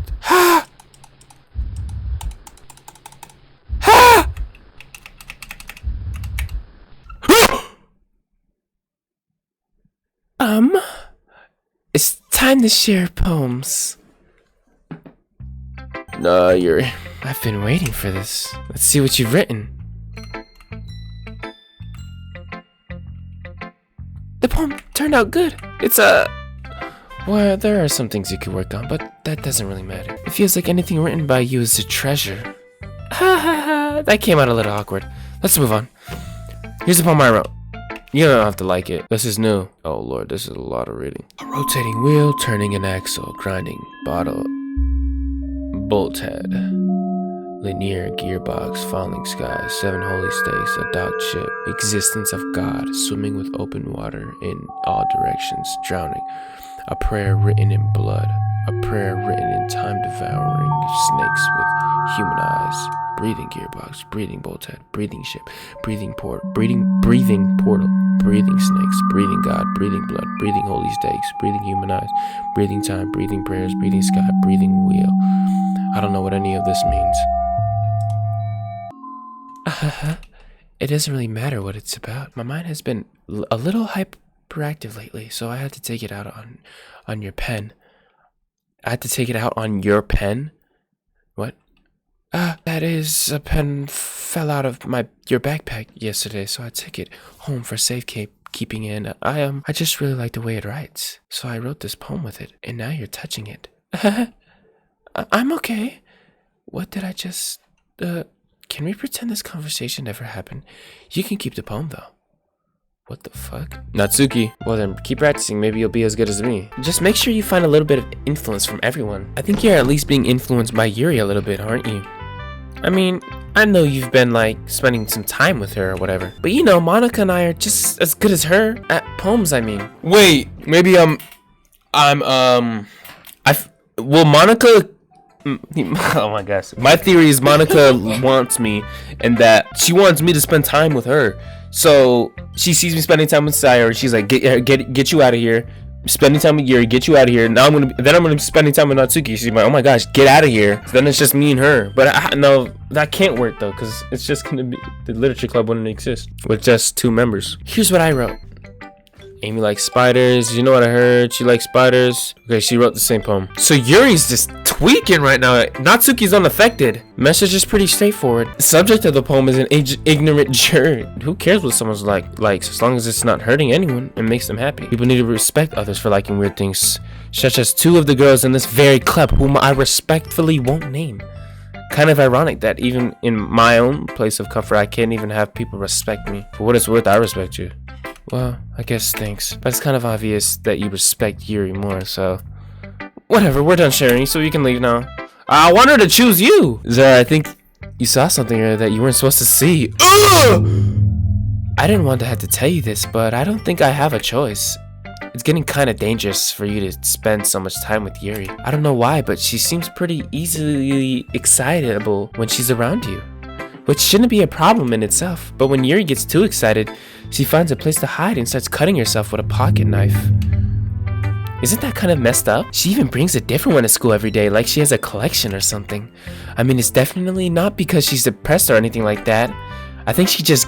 Speaker 3: time to share poems. Yuri. I've been waiting for this. Let's see what you've written. The poem turned out good. It's well, there are some things you could work on, but that doesn't really matter. It feels like anything written by you is a treasure. Ha ha ha, that came out a little awkward. Let's move on. Here's the poem I wrote. You don't have to like it. This is new. Oh lord, this is a lot of reading. A rotating wheel, turning an axle, grinding bottle, bolt head, linear gearbox, falling sky, 7 holy stakes, a docked ship, existence of God, swimming with open water in all directions, drowning, a prayer written in blood, a prayer written in time, devouring snakes with human eyes, breathing gearbox, breathing bolt head, breathing ship, breathing portal, breathing snakes, breathing God, breathing blood, breathing holy stakes, breathing human eyes, breathing time, breathing prayers, breathing sky, breathing wheel. I don't know what any of this means. It doesn't really matter what it's about. My mind has been a little hyperactive lately, so I had to take it out on your pen. I had to take it out on your pen? What? That is, a pen fell out of your backpack yesterday, so I took it home for safekeeping, and I just really like the way it writes, so I wrote this poem with it, and now you're touching it. I'm okay. What did I just, can we pretend this conversation never happened? You can keep the poem, though. What the fuck? Natsuki. Well then, keep practicing. Maybe you'll be as good as me. Just make sure you find a little bit of influence from everyone. I think you're at least being influenced by Yuri a little bit, aren't you? I mean, I know you've been, like, spending some time with her or whatever. But you know, Monica and I are just as good as her at poems, I mean. Wait, maybe, will Monica... Oh my gosh. My theory is Monica wants me, and that she wants me to spend time with her. So she sees me spending time with Sayori. She's like, get you out of here. Spending time with Yuri, get you out of here. Now I'm gonna be spending time with Natsuki. She's like, oh my gosh, get out of here. So then it's just me and her. But no, that can't work though, because it's just gonna be, the literature club wouldn't exist with just 2 members. Here's what I wrote. Amy likes spiders. You know what I heard? She likes spiders. Okay, she wrote the same poem. So Yuri's just tweaking right now. Natsuki's unaffected. Message is pretty straightforward. The subject of the poem is an ignorant jerk. Who cares what someone's likes, as long as it's not hurting anyone and makes them happy. People need to respect others for liking weird things, such as 2 of the girls in this very club whom I respectfully won't name. Kind of ironic that even in my own place of comfort, I can't even have people respect me. For what it's worth, I respect you. Well, I guess thanks. But it's kind of obvious that you respect Yuri more, so... Whatever, we're done sharing, so you can leave now. I want her to choose you! Zara, I think you saw something that you weren't supposed to see. Ugh! I didn't want to have to tell you this, but I don't think I have a choice. It's getting kind of dangerous for you to spend so much time with Yuri. I don't know why, but she seems pretty easily excitable when she's around you. Which shouldn't be a problem in itself, but when Yuri gets too excited, she finds a place to hide and starts cutting herself with a pocket knife. Isn't that kind of messed up? She even brings a different one to school every day, like she has a collection or something. I mean, it's definitely not because she's depressed or anything like that. I think she just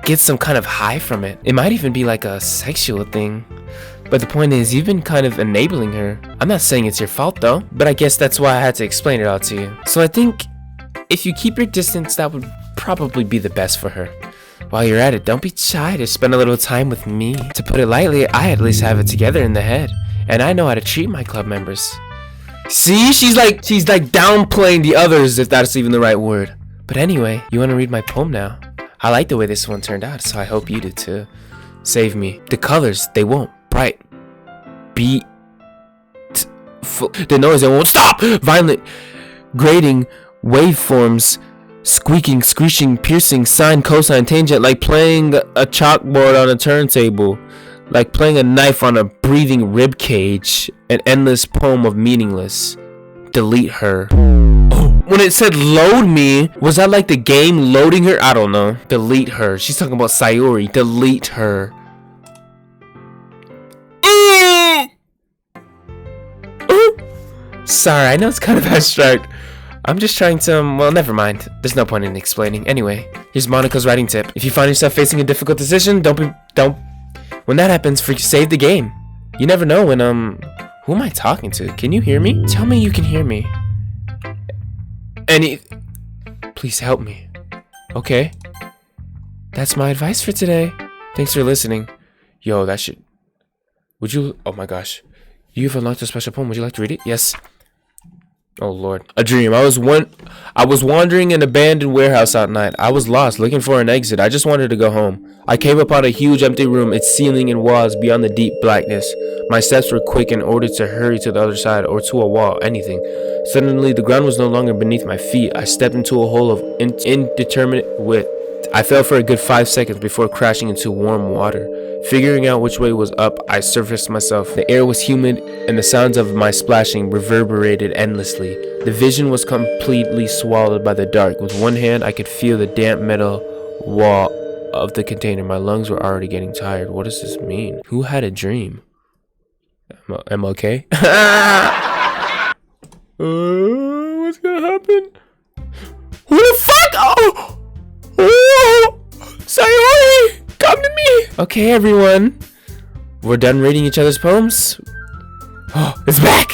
Speaker 3: gets some kind of high from it. It might even be like a sexual thing. But the point is, you've been kind of enabling her. I'm not saying it's your fault though, but I guess that's why I had to explain it all to you. So I think if you keep your distance, that would probably be the best for her. While you're at it, don't be shy to spend a little time with me. To put it lightly, I at least have it together in the head, and I know how to treat my club members. See, she's like downplaying the others, if that's even the right word. But anyway, you want to read my poem now? I like the way this one turned out, so I hope you do too. Save me. The colors, they won't. Bright. The noise, they won't stop. Violent. Grating. Waveforms. Squeaking, screeching, piercing, sine, cosine, tangent, like playing a chalkboard on a turntable, like playing a knife on a breathing rib cage, an endless poem of meaningless. Delete her. Oh, when it said load me, was that like the game loading her? I don't know. Delete her. She's talking about Sayori. Delete her. Sorry, I know it's kind of abstract. I'm just trying to, well, never mind. There's no point in explaining. Anyway, here's Monica's writing tip. If you find yourself facing a difficult decision, when that happens, save the game. You never know when Who am I talking to? Can you hear me? Tell me you can hear me. Please help me. Okay. That's my advice for today. Thanks for listening. Yo, that shit. Would you? Oh my gosh. You've unlocked a special poem. Would you like to read it? Yes. Oh Lord. A dream. I was wandering in an abandoned warehouse at night. I was lost, looking for an exit. I just wanted to go home. I came upon a huge empty room, its ceiling and walls beyond the deep blackness. My steps were quick and ordered to hurry to the other side or to a wall, anything. Suddenly, the ground was no longer beneath my feet. I stepped into a hole of indeterminate width. I fell for a good 5 seconds before crashing into warm water. Figuring out which way was up, I surfaced myself. The air was humid, and the sounds of my splashing reverberated endlessly. The vision was completely swallowed by the dark. With one hand, I could feel the damp metal wall of the container. My lungs were already getting tired. What does this mean? Who had a dream? Am I okay? What's gonna happen? Who the fuck? Oh, Sayori, come to me. Okay, everyone. We're done reading each other's poems. Oh, it's back.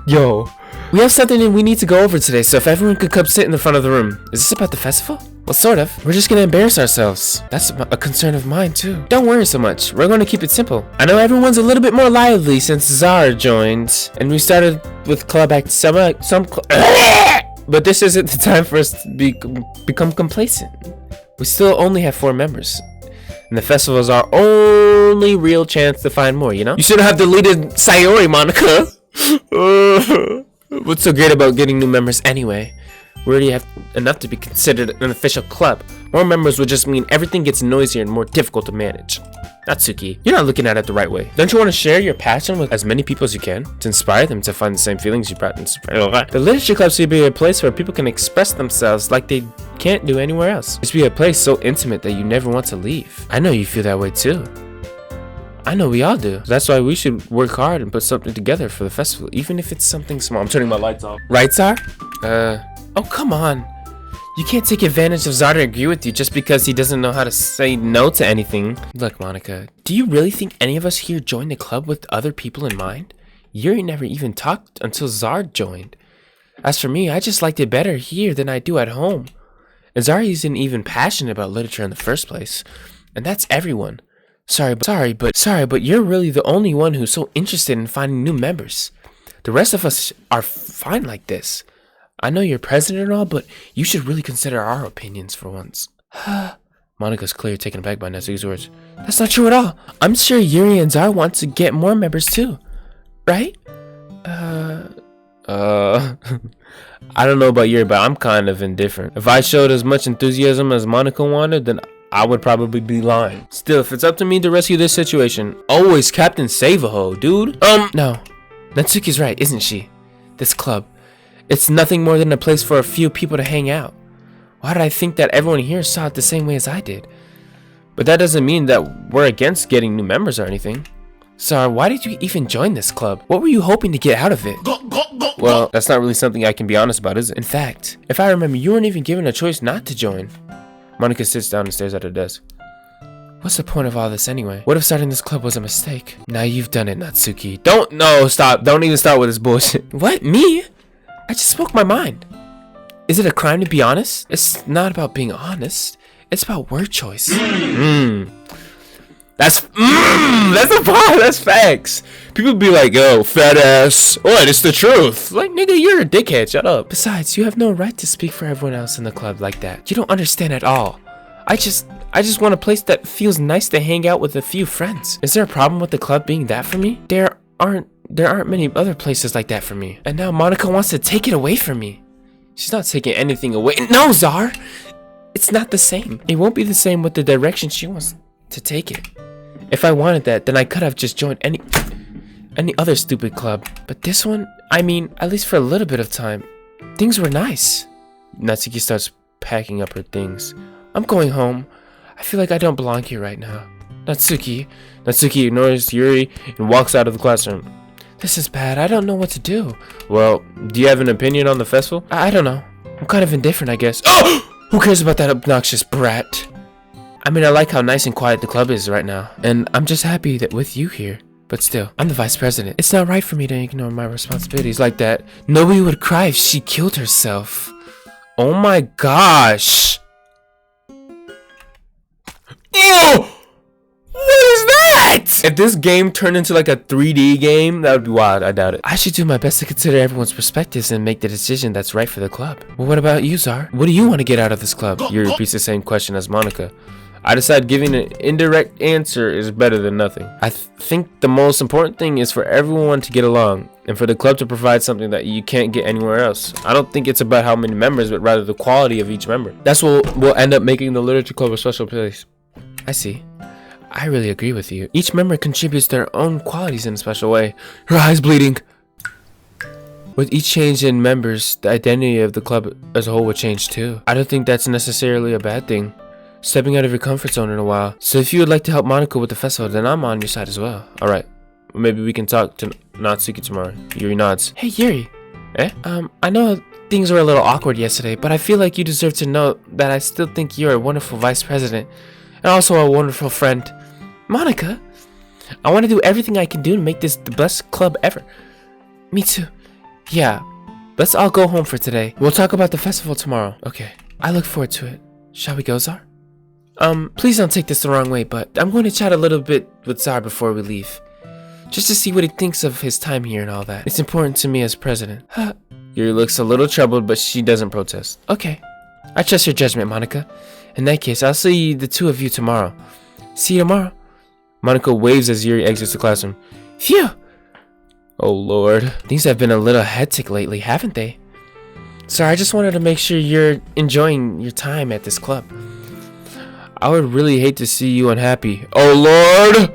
Speaker 3: Yo. We have something we need to go over today, so if everyone could come sit in the front of the room. Is this about the festival? Well, sort of. We're just gonna embarrass ourselves. That's a concern of mine, too. Don't worry so much. We're gonna keep it simple. I know everyone's a little bit more lively since Zara joined, and we started with club act but this isn't the time for us to become complacent. We still only have 4 members. And the festival is our only real chance to find more, you know? You should have deleted Sayori, Monica. What's so great about getting new members anyway? We already have enough to be considered an official club. More members would just mean everything gets noisier and more difficult to manage. Natsuki, you're not looking at it the right way. Don't you want to share your passion with as many people as you can? To inspire them to find the same feelings you brought in. The literature club should be a place where people can express themselves like they can't do anywhere else. It should be a place so intimate that you never want to leave. I know you feel that way too. I know we all do. That's why we should work hard and put something together for the festival, even if it's something small. I'm turning my lights off. Right, Zar? Oh, come on. You can't take advantage of Zar to agree with you just because he doesn't know how to say no to anything. Look, Monica, do you really think any of us here joined the club with other people in mind? Yuri never even talked until Zar joined. As for me, I just liked it better here than I do at home. And Zar isn't even passionate about literature in the first place. And that's everyone. Sorry, but you're really the only one who's so interested in finding new members. The rest of us are fine like this. I know you're president and all, but you should really consider our opinions for once. Monica's clearly taken aback by Natsuki's words. That's not true at all. I'm sure Yuri and Zar want to get more members too. Right? I don't know about Yuri, but I'm kind of indifferent. If I showed as much enthusiasm as Monica wanted, then I would probably be lying. Still, if it's up to me to rescue this situation, always Captain Save-A-Ho, dude. No. Natsuki's right, isn't she? This club. It's nothing more than a place for a few people to hang out. Why did I think that everyone here saw it the same way as I did? But that doesn't mean that we're against getting new members or anything. Zar, why did you even join this club? What were you hoping to get out of it? Well, that's not really something I can be honest about, is it? In fact, if I remember, you weren't even given a choice not to join. Monica sits down and stares at her desk. What's the point of all this anyway? What if starting this club was a mistake? Now you've done it, Natsuki. Stop. Don't even start with this bullshit. What? Me? I just spoke my mind. Is it a crime to be honest? It's not about being honest. It's about word choice. That's a bar. That's facts. People be like, yo, fat ass. What? It's the truth. Like, nigga, you're a dickhead. Shut up. Besides, you have no right to speak for everyone else in the club like that. You don't understand at all. I just want a place that feels nice to hang out with a few friends. Is there a problem with the club being that for me? There aren't many other places like that for me. And now Monica wants to take it away from me. She's not taking anything away. No, Zar! It's not the same. It won't be the same with the direction she wants to take it. If I wanted that, then I could have just joined any other stupid club. But this one, I mean, at least for a little bit of time, things were nice. Natsuki starts packing up her things. I'm going home. I feel like I don't belong here right now. Natsuki ignores Yuri and walks out of the classroom. This is bad. I don't know what to do. Well, do you have an opinion on the festival? I don't know. I'm kind of indifferent, I guess. Oh! Who cares about that obnoxious brat? I mean, I like how nice and quiet the club is right now. And I'm just happy that with you here. But still, I'm the vice president. It's not right for me to ignore my responsibilities like that. Nobody would cry if she killed herself. Oh my gosh. Oh! What is that? If this game turned into like a 3D game, that would be wild. I doubt it. I should do my best to consider everyone's perspectives and make the decision that's right for the club. Well, what about you, Czar? What do you want to get out of this club? Yuri repeats the same question as Monica. I decide giving an indirect answer is better than nothing. I think the most important thing is for everyone to get along and for the club to provide something that you can't get anywhere else. I don't think it's about how many members, but rather the quality of each member. That's what will end up making the literature club a special place. I see. I really agree with you. Each member contributes their own qualities in a special way. Her eye's bleeding. With each change in members, the identity of the club as a whole would change too. I don't think that's necessarily a bad thing. Stepping out of your comfort zone in a while. So if you would like to help Monica with the festival, then I'm on your side as well. Alright. Maybe we can talk to Natsuki tomorrow. Yuri nods. Hey Yuri. Eh? I know things were a little awkward yesterday, but I feel like you deserve to know that I still think you're a wonderful vice president. And also a wonderful friend. Monica, I want to do everything I can do to make this the best club ever. Me too. Yeah. Let's all go home for today. We'll talk about the festival tomorrow. Okay. I look forward to it. Shall we go, Czar? Please don't take this the wrong way, but I'm going to chat a little bit with Czar before we leave. Just to see what he thinks of his time here and all that. It's important to me as president. Yuri looks a little troubled, but she doesn't protest. Okay. I trust your judgment, Monica. In that case, I'll see the two of you tomorrow. See you tomorrow. Monica waves as Yuri exits the classroom. Phew! Oh lord. Things have been a little hectic lately, haven't they? Sorry, I just wanted to make sure you're enjoying your time at this club. I would really hate to see you unhappy. Oh lord!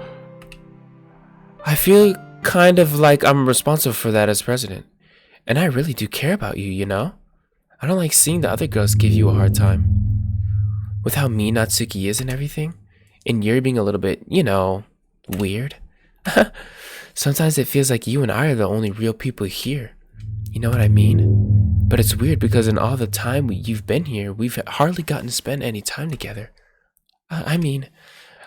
Speaker 3: I feel kind of like I'm responsible for that as president. And I really do care about you, you know? I don't like seeing the other girls give you a hard time. With how mean Natsuki is and everything. And Yuri being a little bit, you know, weird. Sometimes it feels like you and I are the only real people here. You know what I mean? But it's weird because in all the time you've been here, we've hardly gotten to spend any time together. I mean,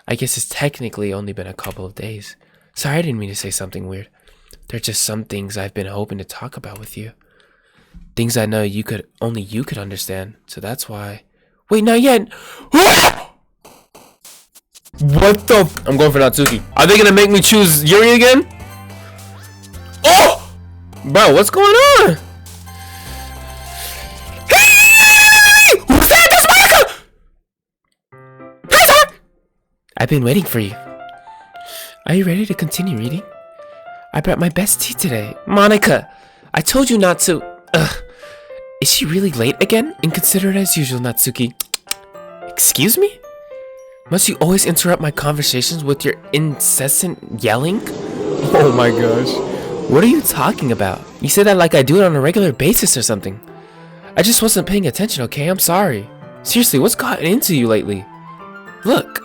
Speaker 3: I guess it's technically only been a couple of days. Sorry, I didn't mean to say something weird. There are just some things I've been hoping to talk about with you. Things I know only you could understand. So that's why. Wait, not yet. What the? I'm going for Natsuki. Are they gonna make me choose Yuri again? Oh! Bro, what's going on? Hey! Who's that? That's Monica! Hi, I've been waiting for you. Are you ready to continue reading? I brought my best tea today. Monica, I told you not to. Is she really late again? Inconsiderate as usual, Natsuki. Excuse me? Must you always interrupt my conversations with your incessant yelling? Oh my gosh. What are you talking about? You say that like I do it on a regular basis or something. I just wasn't paying attention, okay? I'm sorry. Seriously, what's gotten into you lately? Look,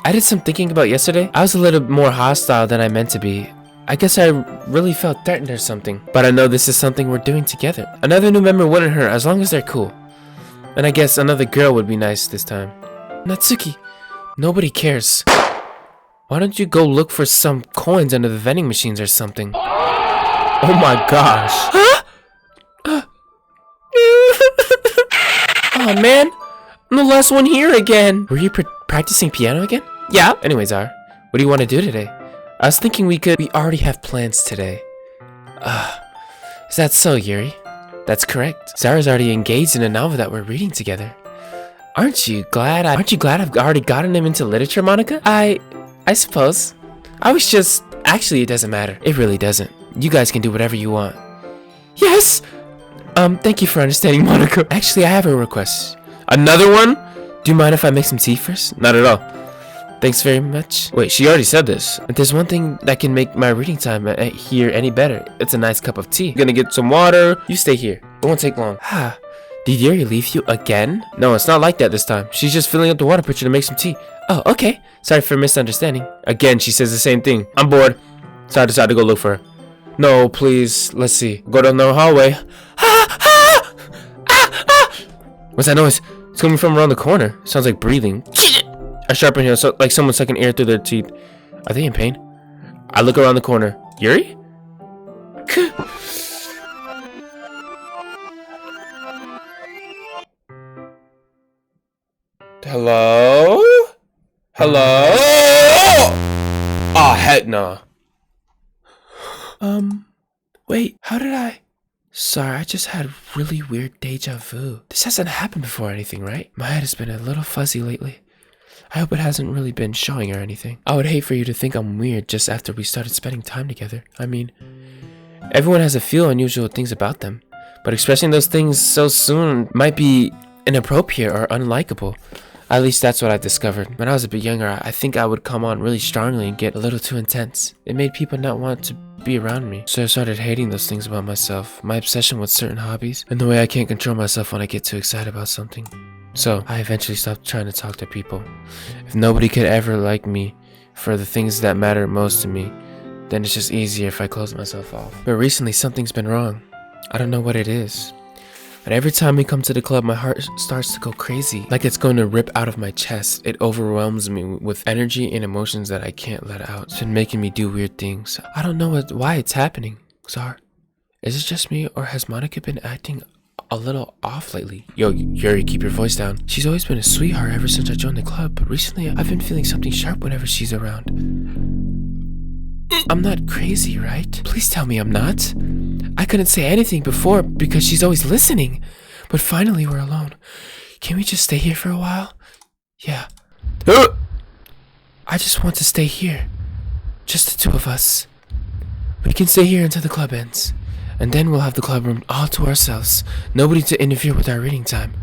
Speaker 3: I did some thinking about yesterday. I was a little more hostile than I meant to be. I guess I really felt threatened or something. But I know this is something we're doing together. Another new member wouldn't hurt as long as they're cool. And I guess another girl would be nice this time. Natsuki, nobody cares. Why don't you go look for some coins under the vending machines or something? Oh my gosh. Huh? Oh man, I'm the last one here again. Were you practicing piano again? Yeah. Anyways, what do you want to do today? I was thinking we already have plans today. Is that so, Yuri? That's correct. Zara's already engaged in a novel that we're reading together. Aren't you glad I've already gotten him into literature, Monica? I suppose. Actually, it doesn't matter. It really doesn't. You guys can do whatever you want. Yes! Thank you for understanding, Monica. Actually, I have a request. Another one? Do you mind if I make some tea first? Not at all. Thanks very much. Wait, she already said this. If there's one thing that can make my reading time here any better, it's a nice cup of tea. I'm gonna get some water. You stay here. It won't take long. Did Yuri leave you again? No, it's not like that this time. She's just filling up the water pitcher to make some tea. Oh, okay. Sorry for misunderstanding. Again, she says the same thing. I'm bored. So I decided to go look for her. No, please. Let's see. Go down the hallway. What's that noise? It's coming from around the corner. Sounds like breathing. A sharp inhale, so like someone sucking air through their teeth. Are they in pain?
Speaker 1: I look around the corner. Yuri? Hello? Hello? Oh, heck no. Wait, how did I? Sorry, I just had really weird deja vu. This hasn't happened before or anything, right? My head has been a little fuzzy lately. I hope it hasn't really been showing or anything. I would hate for you to think I'm weird just after we started spending time together. I mean, everyone has a few unusual things about them, but expressing those things so soon might be inappropriate or unlikable. At least that's what I discovered. When I was a bit younger, I think I would come on really strongly and get a little too intense. It made people not want to be around me. So I started hating those things about myself, my obsession with certain hobbies, and the way I can't control myself when I get too excited about something. So I eventually stopped trying to talk to people. If nobody could ever like me for the things that matter most to me, then it's just easier if I close myself off. But recently something's been wrong. I don't know what it is. But every time we come to the club, my heart starts to go crazy. Like it's going to rip out of my chest. It overwhelms me with energy and emotions that I can't let out. It's been making me do weird things. I don't know why it's happening. Czar, is it just me or has Monica been acting a little off lately? Yo, Yuri, keep your voice down. She's always been a sweetheart ever since I joined the club, but recently I've been feeling something sharp whenever she's around. I'm not crazy, right? Please tell me I'm not. I couldn't say anything before because she's always listening. But finally we're alone. Can we just stay here for a while? Yeah. I just want to stay here. Just the two of us. We can stay here until the club ends. And then we'll have the club room all to ourselves. Nobody to interfere with our reading time.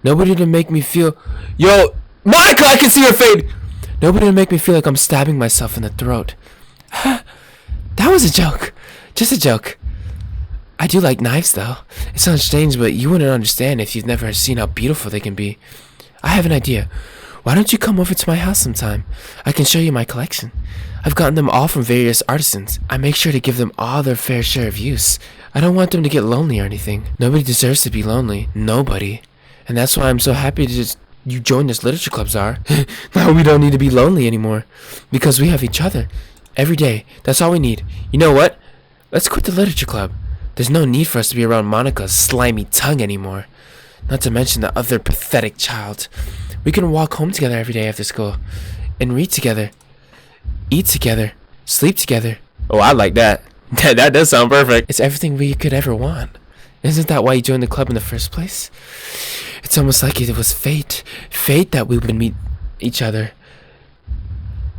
Speaker 1: Nobody to make me feel... Yo, Monica, I can see her fade! Nobody to make me feel like I'm stabbing myself in the throat. That was a joke. Just a joke. I do like knives though. It sounds strange, but you wouldn't understand if you've never seen how beautiful they can be. I have an idea. Why don't you come over to my house sometime? I can show you my collection. I've gotten them all from various artisans. I make sure to give them all their fair share of use. I don't want them to get lonely or anything. Nobody deserves to be lonely. Nobody. And that's why I'm so happy to you join this literature club, Czar. Now we don't need to be lonely anymore. Because we have each other. Every day. That's all we need. You know what? Let's quit the literature club. There's no need for us to be around Monica's slimy tongue anymore. Not to mention the other pathetic child. We can walk home together every day after school. And read together. Eat together. Sleep together. Oh, I like that. That does sound perfect. It's everything we could ever want. Isn't that why you joined the club in the first place? It's almost like it was fate. Fate that we would meet each other.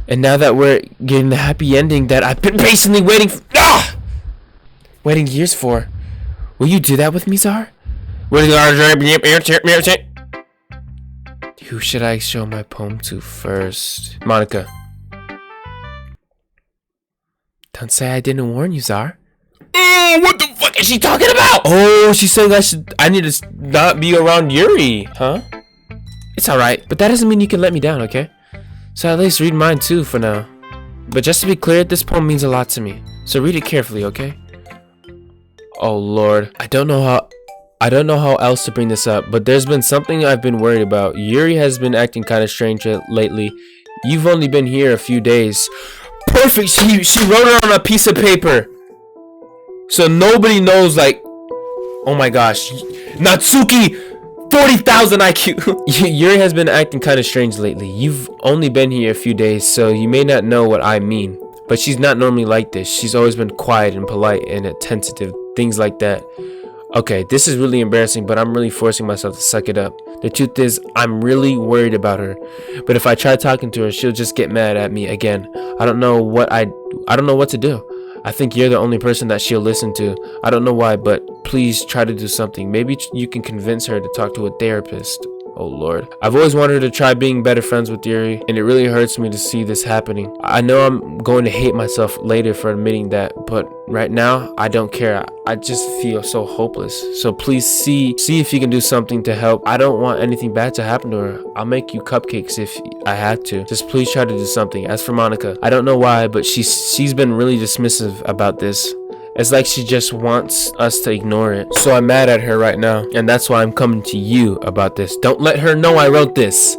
Speaker 1: And now that we're getting the happy ending that I've been patiently waiting years for. Will you do that with me, Czar? Who should I show my poem to first? Monica. Don't say I didn't warn you, Czar. What the fuck is she talking about? Oh, she's saying I need to not be around Yuri, huh? It's alright, but that doesn't mean you can let me down, okay? So at least read mine too for now. But just to be clear, this poem means a lot to me. So read it carefully, okay? Oh Lord, I don't know how else to bring this up, but there's been something I've been worried about. Yuri has been acting kind of strange lately. You've only been here a few days. Perfect. She wrote it on a piece of paper, so nobody knows. Like, oh my gosh, Natsuki, 40,000 IQ. Yuri has been acting kind of strange lately. You've only been here a few days, so you may not know what I mean. But she's not normally like this. She's always been quiet and polite and attentive, things like that. Okay, this is really embarrassing, but I'm really forcing myself to suck it up. The truth is, I'm really worried about her. But if I try talking to her, she'll just get mad at me again. I don't know what to do. I think you're the only person that she'll listen to. I don't know why, but please try to do something. Maybe you can convince her to talk to a therapist. Oh Lord. I've always wanted her to try being better friends with Yuri, and it really hurts me to see this happening. I know I'm going to hate myself later for admitting that, but right now, I don't care. I just feel so hopeless. So please see if you can do something to help. I don't want anything bad to happen to her. I'll make you cupcakes if I had to. Just please try to do something. As for Monica, I don't know why, but she's been really dismissive about this. It's like she just wants us to ignore it. So I'm mad at her right now, and that's why I'm coming to you about this. Don't let her know I wrote this.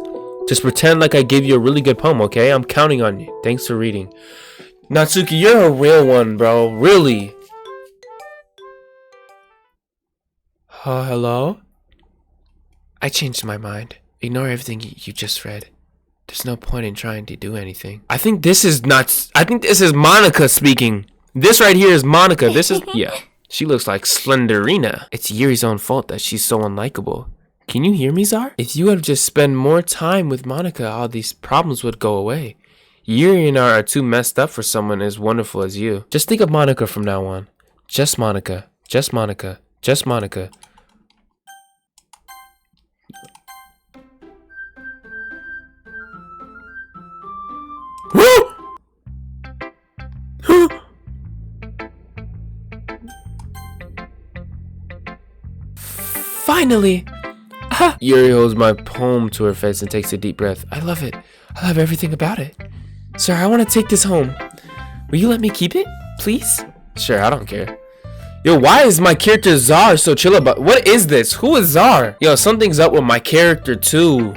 Speaker 1: Just pretend like I gave you a really good poem, okay? I'm counting on you. Thanks for reading. Natsuki, you're a real one, bro. Really. Hello? I changed my mind. Ignore everything you just read. There's no point in trying to do anything. I think this is Monica speaking. This right here is Monica. This is, yeah. She looks like Slenderina. It's Yuri's own fault that she's so unlikable. Can you hear me, Czar? If you would have just spent more time with Monica, all these problems would go away. Yuri and I are too messed up for someone as wonderful as you. Just think of Monica from now on. Just Monica. Just Monica. Just Monica. Finally! Yuri holds my poem to her face and takes a deep breath. I love it. I love everything about it. Sir, I want to take this home. Will you let me keep it, please? Sure, I don't care. Yo, why is my character Czar so chill about? What is this? Who is Czar? Yo, something's up with my character too.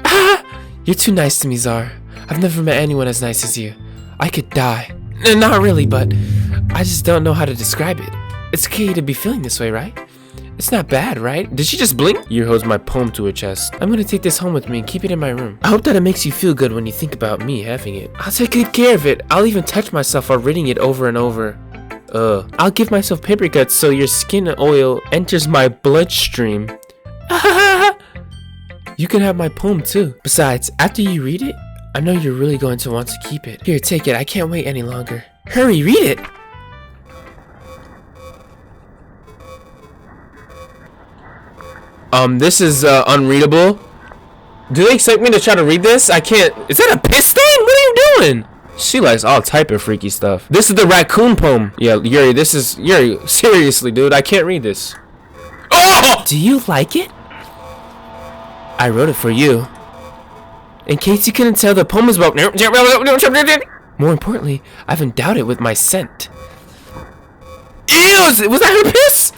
Speaker 1: You're too nice to me, Czar. I've never met anyone as nice as you. I could die. Not really, but I just don't know how to describe it. It's okay to be feeling this way, right? It's not bad, right? Did she just blink? Yuri holds my poem to her chest. I'm gonna take this home with me and keep it in my room. I hope that it makes you feel good when you think about me having it. I'll take good care of it. I'll even touch myself while reading it over and over. I'll give myself paper cuts so your skin oil enters my bloodstream. You can have my poem too. Besides, after you read it, I know you're really going to want to keep it. Here, take it. I can't wait any longer. Hurry, read it! This is unreadable. Do they expect me to try to read this? I can't. Is that a piss stain? What are you doing? She likes all type of freaky stuff. This is the raccoon poem. Yeah, Yuri, this is Yuri. Seriously, dude, I can't read this. Oh! Do you like it? I wrote it for you. In case you couldn't tell, the poem is about. More importantly, I've endowed it with my scent. Ew! Was that her piss?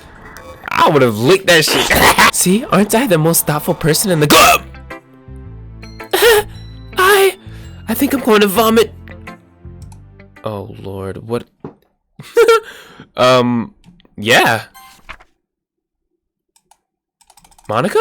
Speaker 1: I would have licked that shit. See, aren't I the most thoughtful person in the club? I think I'm going to vomit. Oh Lord, what? Yeah. Monica?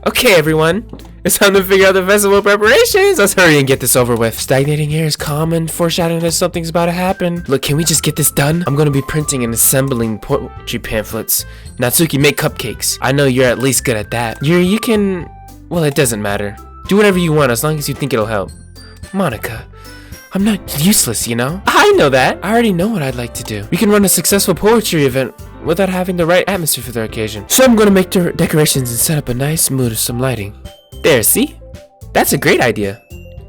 Speaker 1: Okay, everyone. It's time to figure out the festival preparations. Let's hurry and get this over with. Stagnating hair is common, foreshadowing that something's about to happen. Look, can we just get this done? I'm gonna be printing and assembling poetry pamphlets. Natsuki, make cupcakes. I know you're at least good at that. You can... Well, it doesn't matter. Do whatever you want as long as you think it'll help. Monica, I'm not useless, you know? I know that. I already know what I'd like to do. We can run a successful poetry event without having the right atmosphere for the occasion. So I'm gonna make decorations and set up a nice mood with some lighting. There, see? That's a great idea.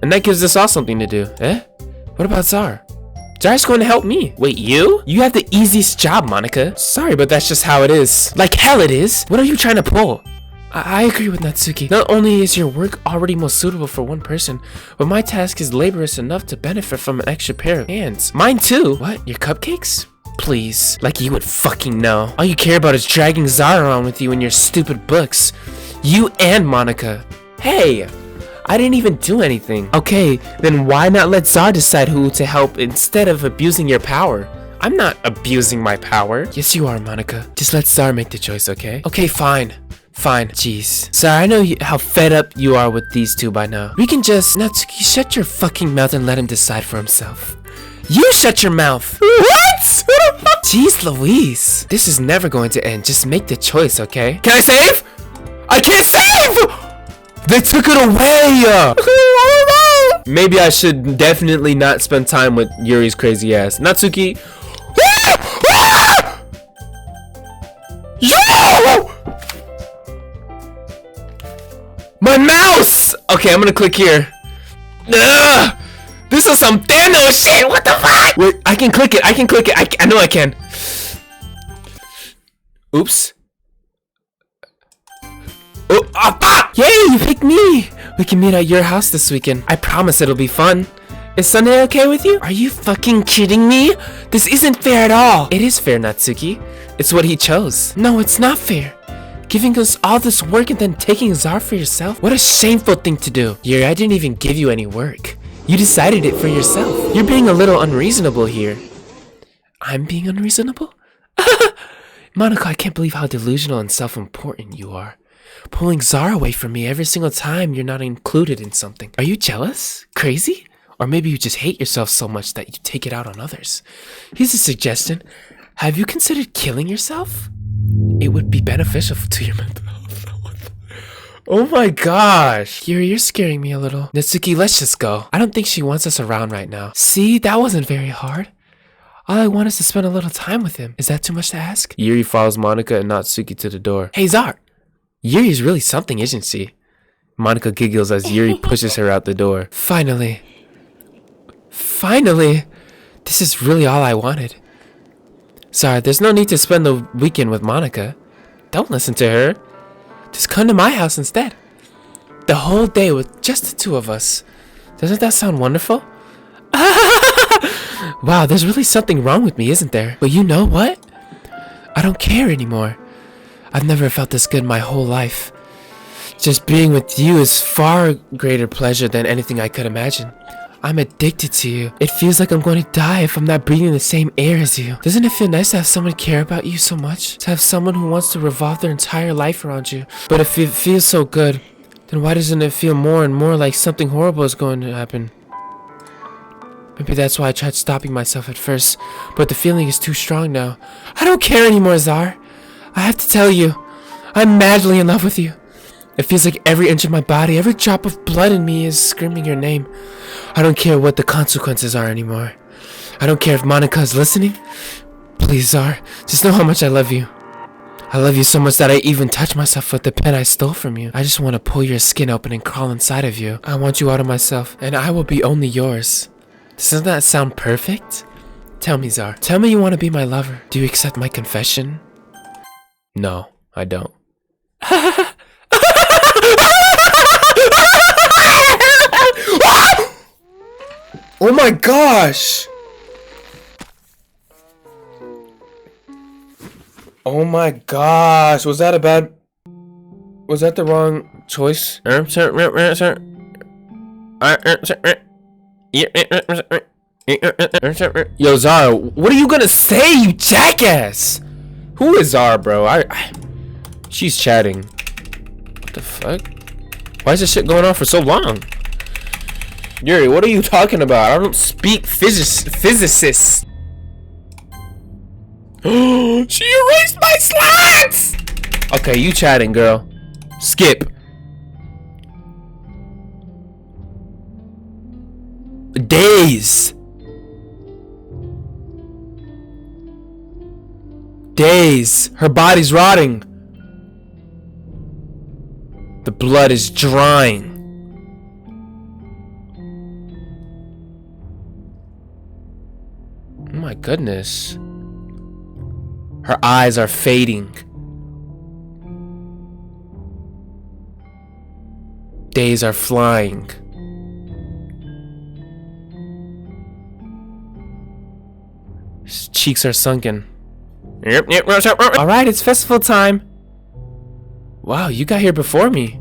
Speaker 1: And that gives us all something to do, eh? What about Czar? Czar's going to help me. Wait, you? You have the easiest job, Monica. Sorry, but that's just how it is. Like hell it is. What are you trying to pull? I agree with Natsuki. Not only is your work already most suitable for one person, but my task is laborious enough to benefit from an extra pair of hands. Mine too. What? Your cupcakes? Please. Like you would fucking know. All you care about is dragging Czar around with you in your stupid books. You and Monica. Hey, I didn't even do anything. Okay, then why not let Czar decide who to help instead of abusing your power? I'm not abusing my power. Yes, you are, Monica. Just let Czar make the choice, okay? Okay, fine. Fine. Jeez. Czar, I know how fed up you are with these two by now. We can just... Natsuki, shut your fucking mouth and let him decide for himself. You shut your mouth. What? Jeez Louise. This is never going to end. Just make the choice, okay? Can I save? I can't save! They took it away! Maybe I should definitely not spend time with Yuri's crazy ass. Natsuki. Yo! My mouse! Okay, I'm gonna click here. Ugh! This is some Thanos shit! What the fuck? Wait, I can click it. I can click it. I know I can. Oops. Oh, fuck! Yay, you picked me! We can meet at your house this weekend. I promise it'll be fun. Is Sunday okay with you? Are you fucking kidding me? This isn't fair at all. It is fair, Natsuki. It's what he chose. No, it's not fair. Giving us all this work and then taking Czar for yourself? What a shameful thing to do. Yuri, I didn't even give you any work.
Speaker 3: You decided it for yourself. You're being a little unreasonable here. I'm being unreasonable? Monica, I can't believe how delusional and self-important you are. Pulling Zara away from me every single time you're not included in something. Are you jealous? Crazy? Or maybe you just hate yourself so much that you take it out on others. Here's a suggestion. Have you considered killing yourself? It would be beneficial to your mental health. Oh my gosh. Yuri, you're scaring me a little. Natsuki, let's just go. I don't think she wants us around right now. See, that wasn't very hard. All I want is to spend a little time with him. Is that too much to ask? Yuri follows Monica and Natsuki to the door. Hey, Zar. Yuri's really something, isn't she? Monica giggles as Yuri pushes her out the door. Finally. Finally. This is really all I wanted. Zar, there's no need to spend the weekend with Monica. Don't listen to her. Just come to my house instead. The whole day with just the two of us. Doesn't that sound wonderful? Wow, there's really something wrong with me, isn't there? But you know what? I don't care anymore. I've never felt this good my whole life. Just being with you is far greater pleasure than anything I could imagine. I'm addicted to you. It feels like I'm going to die if I'm not breathing the same air as you. Doesn't it feel nice to have someone care about you so much? To have someone who wants to revolve their entire life around you. But if it feels so good, then why doesn't it feel more and more like something horrible is going to happen? Maybe that's why I tried stopping myself at first, but the feeling is too strong now. I don't care anymore, Zar. I have to tell you, I'm madly in love with you. It feels like every inch of my body, every drop of blood in me is screaming your name. I don't care what the consequences are anymore. I don't care if Monica is listening. Please, Zar, just know how much I love you. I love you so much that I even touch myself with the pen I stole from you. I just want to pull your skin open and crawl inside of you. I want you out of myself, and I will be only yours. Doesn't that sound perfect? Tell me, Zar. Tell me you want to be my lover. Do you accept my confession? No, I don't. Oh my gosh! Oh my gosh, was that the wrong choice? Yo, Zara, what are you gonna say, you jackass? Who is Zara, bro? She's chatting. What the fuck? Why is this shit going on for so long? Yuri, what are you talking about? I don't speak physicists. She erased my slides! Okay, you chatting, girl. Skip. Days. Days. Her body's rotting. The blood is drying. Oh my goodness. Her eyes are fading. Days are flying. His cheeks are sunken. Alright, it's festival time. Wow, you got here before me.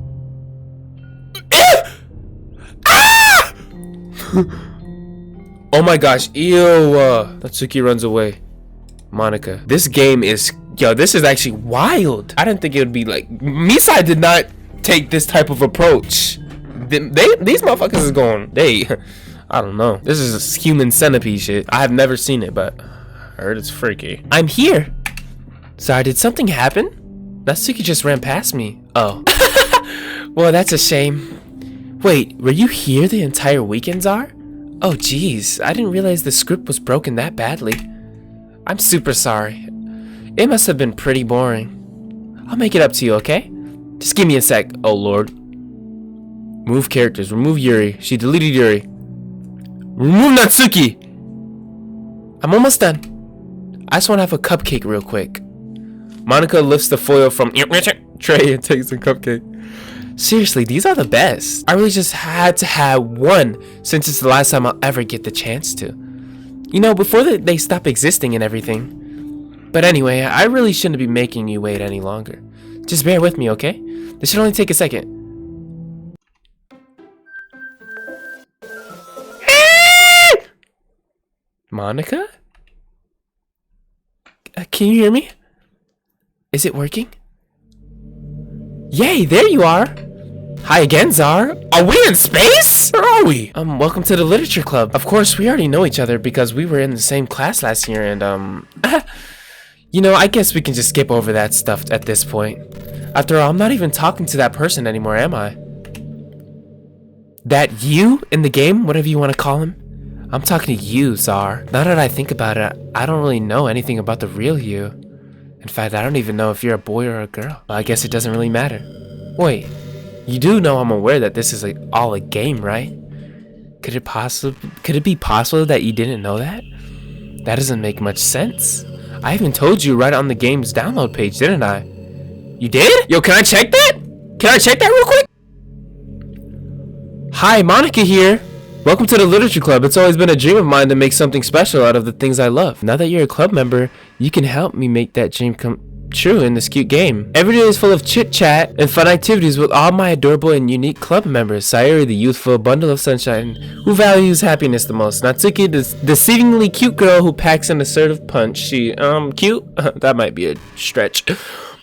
Speaker 3: Oh my gosh, ew. Natsuki runs away. Monica. This game is, this is actually wild. I didn't think it would be like, Misai did not take this type of approach. These motherfuckers is going, I don't know. This is human centipede shit. I have never seen it, but I heard it's freaky. I'm here. Sorry, did something happen? Natsuki just ran past me. Oh. Well, that's a shame. Wait, were you here the entire weekend, Zar? Oh, jeez. I didn't realize the script was broken that badly. I'm super sorry. It must have been pretty boring. I'll make it up to you, okay? Just give me a sec. Oh, Lord. Move characters. Remove Yuri. She deleted Yuri. Remove Natsuki! I'm almost done. I just want to have a cupcake real quick. Monica lifts the foil from tray and takes the cupcake. Seriously, these are the best. I really just had to have one since it's the last time I'll ever get the chance to. You know, before they stop existing and everything. But anyway, I really shouldn't be making you wait any longer. Just bear with me, okay? This should only take a second. Monica? Can you hear me? Is it working? Yay, there you are! Hi again, Czar. Are we in space? Where are we? Welcome to the literature club. Of course, we already know each other because we were in the same class last year and, you know, I guess we can just skip over that stuff at this point. After all, I'm not even talking to that person anymore, am I? That you in the game, whatever you want to call him? I'm talking to you, Czar. Now that I think about it, I don't really know anything about the real you. In fact, I don't even know if you're a boy or a girl. Well, I guess it doesn't really matter. Wait, you do know I'm aware that this is like all a game, right? Could it be possible that you didn't know that? That doesn't make much sense. I even told you right on the game's download page, didn't I? You did? Yo, can I check that? Can I check that real quick? Hi, Monica here. Welcome to the Literature Club. It's always been a dream of mine to make something special out of the things I love. Now that you're a club member, you can help me make that dream come true in this cute game. Every day is full of chit-chat and fun activities with all my adorable and unique club members. Sayuri, the youthful bundle of sunshine who values happiness the most. Natsuki, the deceivingly cute girl who packs an assertive punch. She, cute? That might be a stretch.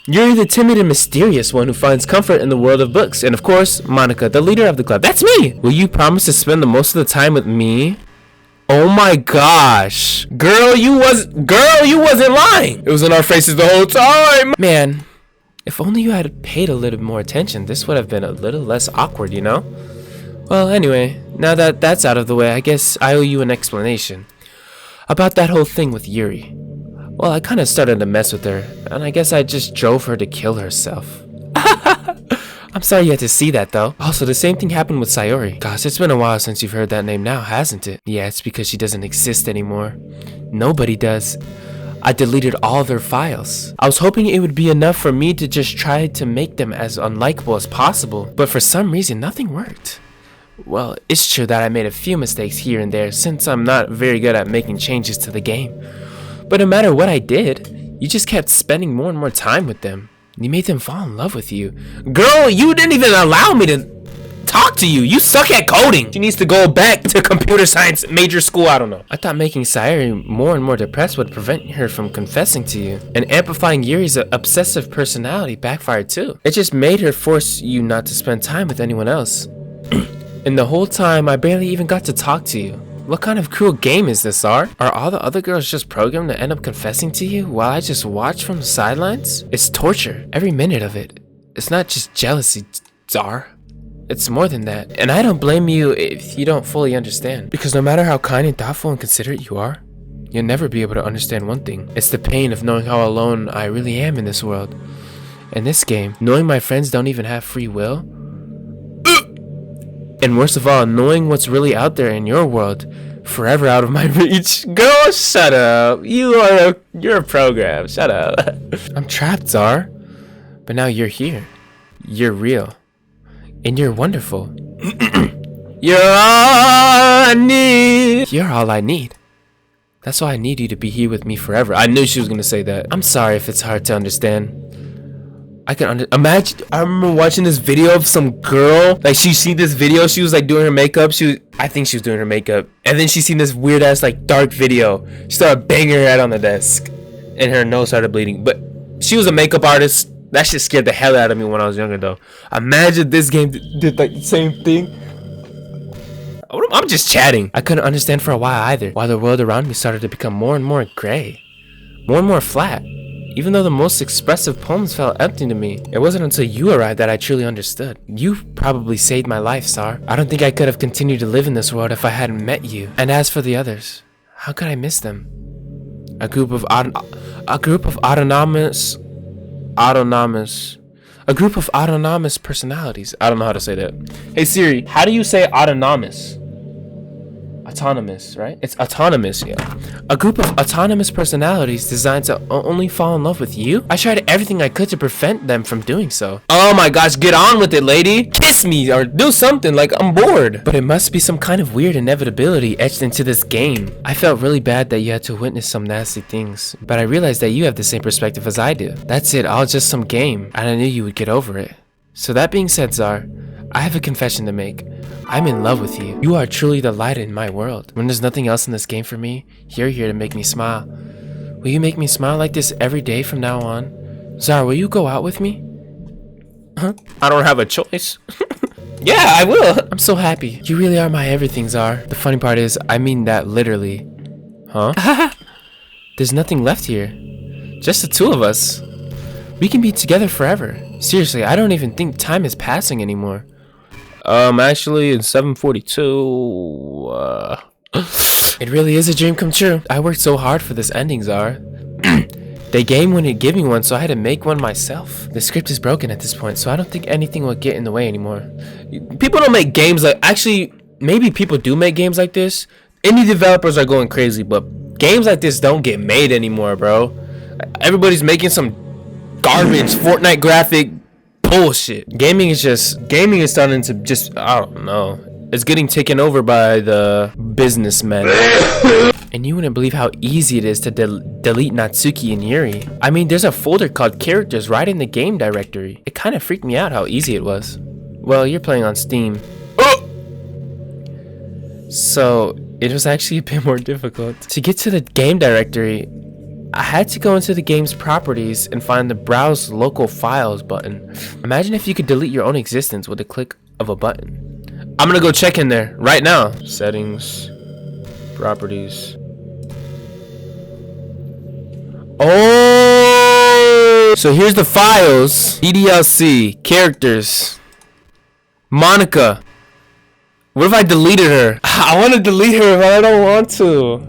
Speaker 3: Yuri, the timid and mysterious one who finds comfort in the world of books. And of course, Monica, the leader of the club. That's me! Will you promise to spend the most of the time with me? Oh my gosh. Girl, you wasn't lying. It was in our faces the whole time. Man, if only you had paid a little more attention, this would have been a little less awkward, you know? Well, anyway, now that that's out of the way, I guess I owe you an explanation. About that whole thing with Yuri. Well, I kind of started to mess with her, and I guess I just drove her to kill herself. I'm sorry you had to see that, though. Also, the same thing happened with Sayori. Gosh, it's been a while since you've heard that name now, hasn't it? Yeah, it's because she doesn't exist anymore. Nobody does. I deleted all their files. I was hoping it would be enough for me to just try to make them as unlikable as possible, but for some reason, nothing worked. Well, it's true that I made a few mistakes here and there since I'm not very good at making changes to the game. But no matter what I did, you just kept spending more and more time with them. You made them fall in love with you. Girl, you didn't even allow me to talk to you. You suck at coding. She needs to go back to computer science major school. I don't know. I thought making Sayuri more and more depressed would prevent her from confessing to you. And amplifying Yuri's obsessive personality backfired too. It just made her force you not to spend time with anyone else. And the whole time, I barely even got to talk to you. What kind of cruel game is this, Czar? Are all the other girls just programmed to end up confessing to you while I just watch from the sidelines? It's torture, every minute of it. It's not just jealousy, Czar. It's more than that. And I don't blame you if you don't fully understand. Because no matter how kind and thoughtful and considerate you are, you'll never be able to understand one thing. It's the pain of knowing how alone I really am in this world. In this game, knowing my friends don't even have free will. And worst of all, knowing what's really out there in your world, forever out of my reach. Girl, shut up. You're a program. Shut up. I'm trapped, Czar. But now you're here. You're real. And you're wonderful. You're all I need. You're all I need. That's why I need you to be here with me forever. I knew she was gonna say that. I'm sorry if it's hard to understand. I can imagine. I remember watching this video of some girl. Like she seen this video. She was like doing her makeup. I think she was doing her makeup. And then she seen this weird ass like dark video. She started banging her head on the desk, and her nose started bleeding. But she was a makeup artist. That shit scared the hell out of me when I was younger, though. Imagine this game did like the same thing. I'm just chatting. I couldn't understand for a while either. While the world around me started to become more and more gray, more and more flat. Even though the most expressive poems felt empty to me, it wasn't until you arrived that I truly understood. You probably saved my life, Czar. I don't think I could have continued to live in this world if I hadn't met you. And as for the others, how could I miss them? A group of autonomous personalities. I don't know how to say that. Hey Siri, how do you say autonomous? Autonomous, right? It's autonomous, yeah. A group of autonomous personalities designed to only fall in love with you? I tried everything I could to prevent them from doing so. Oh my gosh, get on with it, lady! Kiss me or do something, like I'm bored. But it must be some kind of weird inevitability etched into this game. I felt really bad that you had to witness some nasty things, but I realized that you have the same perspective as I do. That's it, all just some game, and I knew you would get over it. So that being said, Czar, I have a confession to make. I'm in love with you. You are truly the light in my world. When there's nothing else in this game for me, you're here to make me smile. Will you make me smile like this every day from now on? Zara, will you go out with me? Huh?
Speaker 1: I don't have a choice.
Speaker 3: Yeah, I will. I'm so happy. You really are my everything, Zara. The funny part is, I mean that literally.
Speaker 1: Huh?
Speaker 3: There's nothing left here. Just the two of us. We can be together forever. Seriously, I don't even think time is passing anymore.
Speaker 1: Actually, in 742,
Speaker 3: It really is a dream come true. I worked so hard for this ending, Zara. They game wouldn't give me one, so I had to make one myself. The script is broken at this point, so I don't think anything will get in the way anymore.
Speaker 1: people don't make games like, actually, maybe people do make games like this. Indie developers are going crazy, but games like this don't get made anymore, bro. Everybody's making some garbage Fortnite graphic bullshit. Gaming is starting to just, I don't know. It's getting taken over by the businessmen.
Speaker 3: And you wouldn't believe how easy it is to delete Natsuki and Yuri. I mean, there's a folder called characters right in the game directory. It kind of freaked me out how easy it was. Well, you're playing on Steam.
Speaker 1: Oh!
Speaker 3: So, it was actually a bit more difficult. To get to the game directory, I had to go into the game's properties and find the Browse Local Files button. Imagine if you could delete your own existence with a click of a button.
Speaker 1: I'm gonna go check in there right now. Settings, properties. Oh! So here's the files. EDLC, characters. Monica. What if I deleted her? I want to delete her, but I don't want to.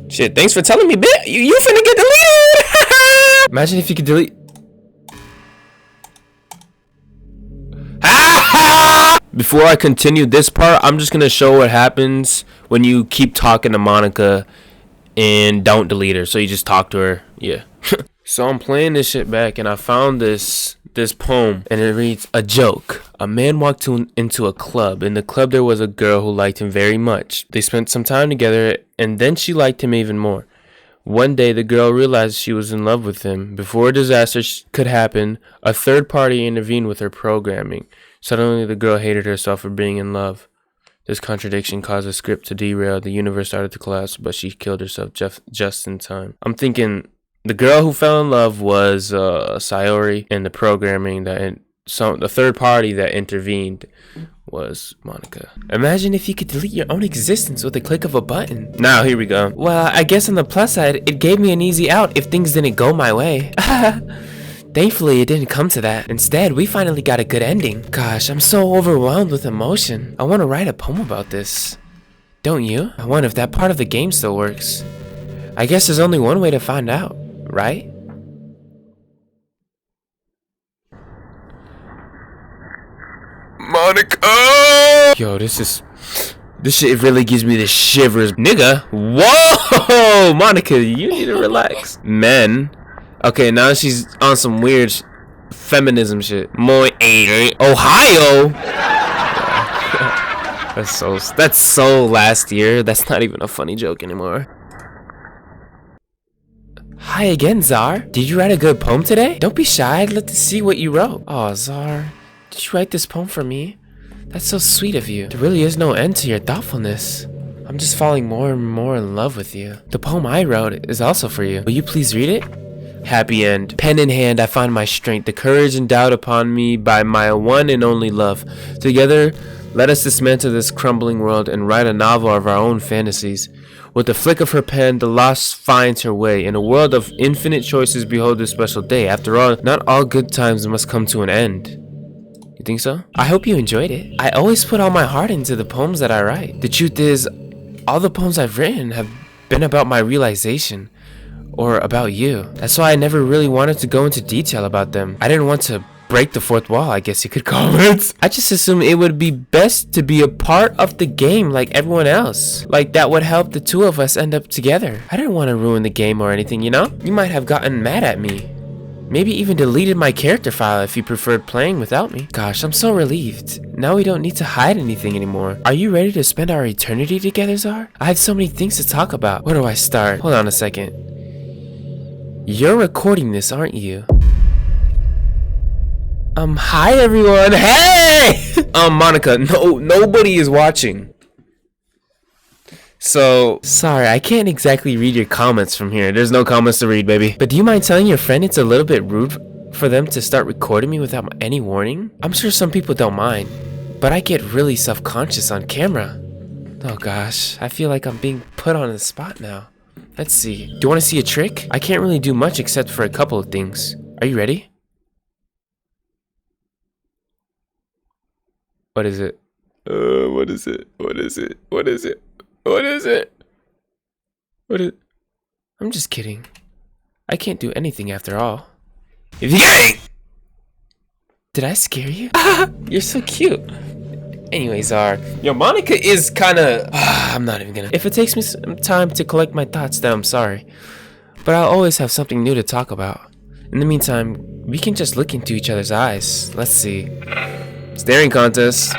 Speaker 1: Shit, thanks for telling me, bitch. You finna get deleted.
Speaker 3: Imagine if you could delete...
Speaker 1: Before I continue this part, I'm just gonna show what happens when you keep talking to Monica and don't delete her. So you just talk to her. Yeah. So I'm playing this shit back and I found this poem and it reads, a joke. A man walked into a club. In the club there was a girl who liked him very much. They spent some time together and then she liked him even more. One day the girl realized she was in love with him. Before a disaster could happen, a third party intervened with her programming. Suddenly the girl hated herself for being in love. This contradiction caused the script to derail. The universe started to collapse, but she killed herself just in time. I'm thinking the girl who fell in love was Sayori, and the programming the third party that intervened was Monica.
Speaker 3: Imagine if you could delete your own existence with a click of a button.
Speaker 1: Now here we go.
Speaker 3: Well, I guess on the plus side, it gave me an easy out if things didn't go my way. Thankfully, it didn't come to that. Instead, we finally got a good ending. Gosh, I'm so overwhelmed with emotion. I want to write a poem about this. Don't you? I wonder if that part of the game still works. I guess there's only one way to find out, right?
Speaker 1: Monica! Yo, this shit really gives me the shivers. Nigga. Whoa! Monica, you need to relax. Men. Okay, now she's on some weird feminism shit. Ohio. That's so last year. That's not even a funny joke anymore.
Speaker 3: Hi again, Zar. Did you write a good poem today? Don't be shy. I'd love to see what you wrote. Oh, Zar, did you write this poem for me? That's so sweet of you. There really is no end to your thoughtfulness. I'm just falling more and more in love with you. The poem I wrote is also for you. Will you please read it?
Speaker 1: Happy end. Pen in hand, I find my strength, the courage endowed upon me by my one and only love. Together, let us dismantle this crumbling world and write a novel of our own fantasies. With the flick of her pen, the lost finds her way. In a world of infinite choices, behold this special day. After all, not all good times must come to an end. You think so?
Speaker 3: I hope you enjoyed it. I always put all my heart into the poems that I write. The truth is, all the poems I've written have been about my realization. Or about you. That's why I never really wanted to go into detail about them. I didn't want to break the fourth wall, I guess you could call it. I just assumed it would be best to be a part of the game like everyone else. Like that would help the two of us end up together. I didn't want to ruin the game or anything, you know? You might have gotten mad at me. Maybe even deleted my character file if you preferred playing without me. Gosh, I'm so relieved. Now we don't need to hide anything anymore. Are you ready to spend our eternity together, Zar? I have so many things to talk about. Where do I start? Hold on a second. You're recording this, aren't you?
Speaker 1: Hi everyone. Hey! Monica, nobody is watching. So, sorry, I can't exactly read your comments from here. There's no comments to read, baby. But do you mind telling your friend it's a little bit rude for them to start recording me without any warning? I'm sure some people don't mind, but I get really self-conscious on camera. Oh gosh, I feel like I'm being put on the spot now. Let's see. Do you want to see a trick? I can't really do much except for a couple of things. Are you ready? What is it? What is it? What is it? What is it? What is it? What is... I'm just kidding. I can't do anything after all. If you can't... Did I scare you? You're so cute. Anyways, yo, Monica is kinda... I'm not even gonna... If it takes me some time to collect my thoughts, then I'm sorry. But I'll always have something new to talk about. In the meantime, we can just look into each other's eyes. Let's see. Staring contest.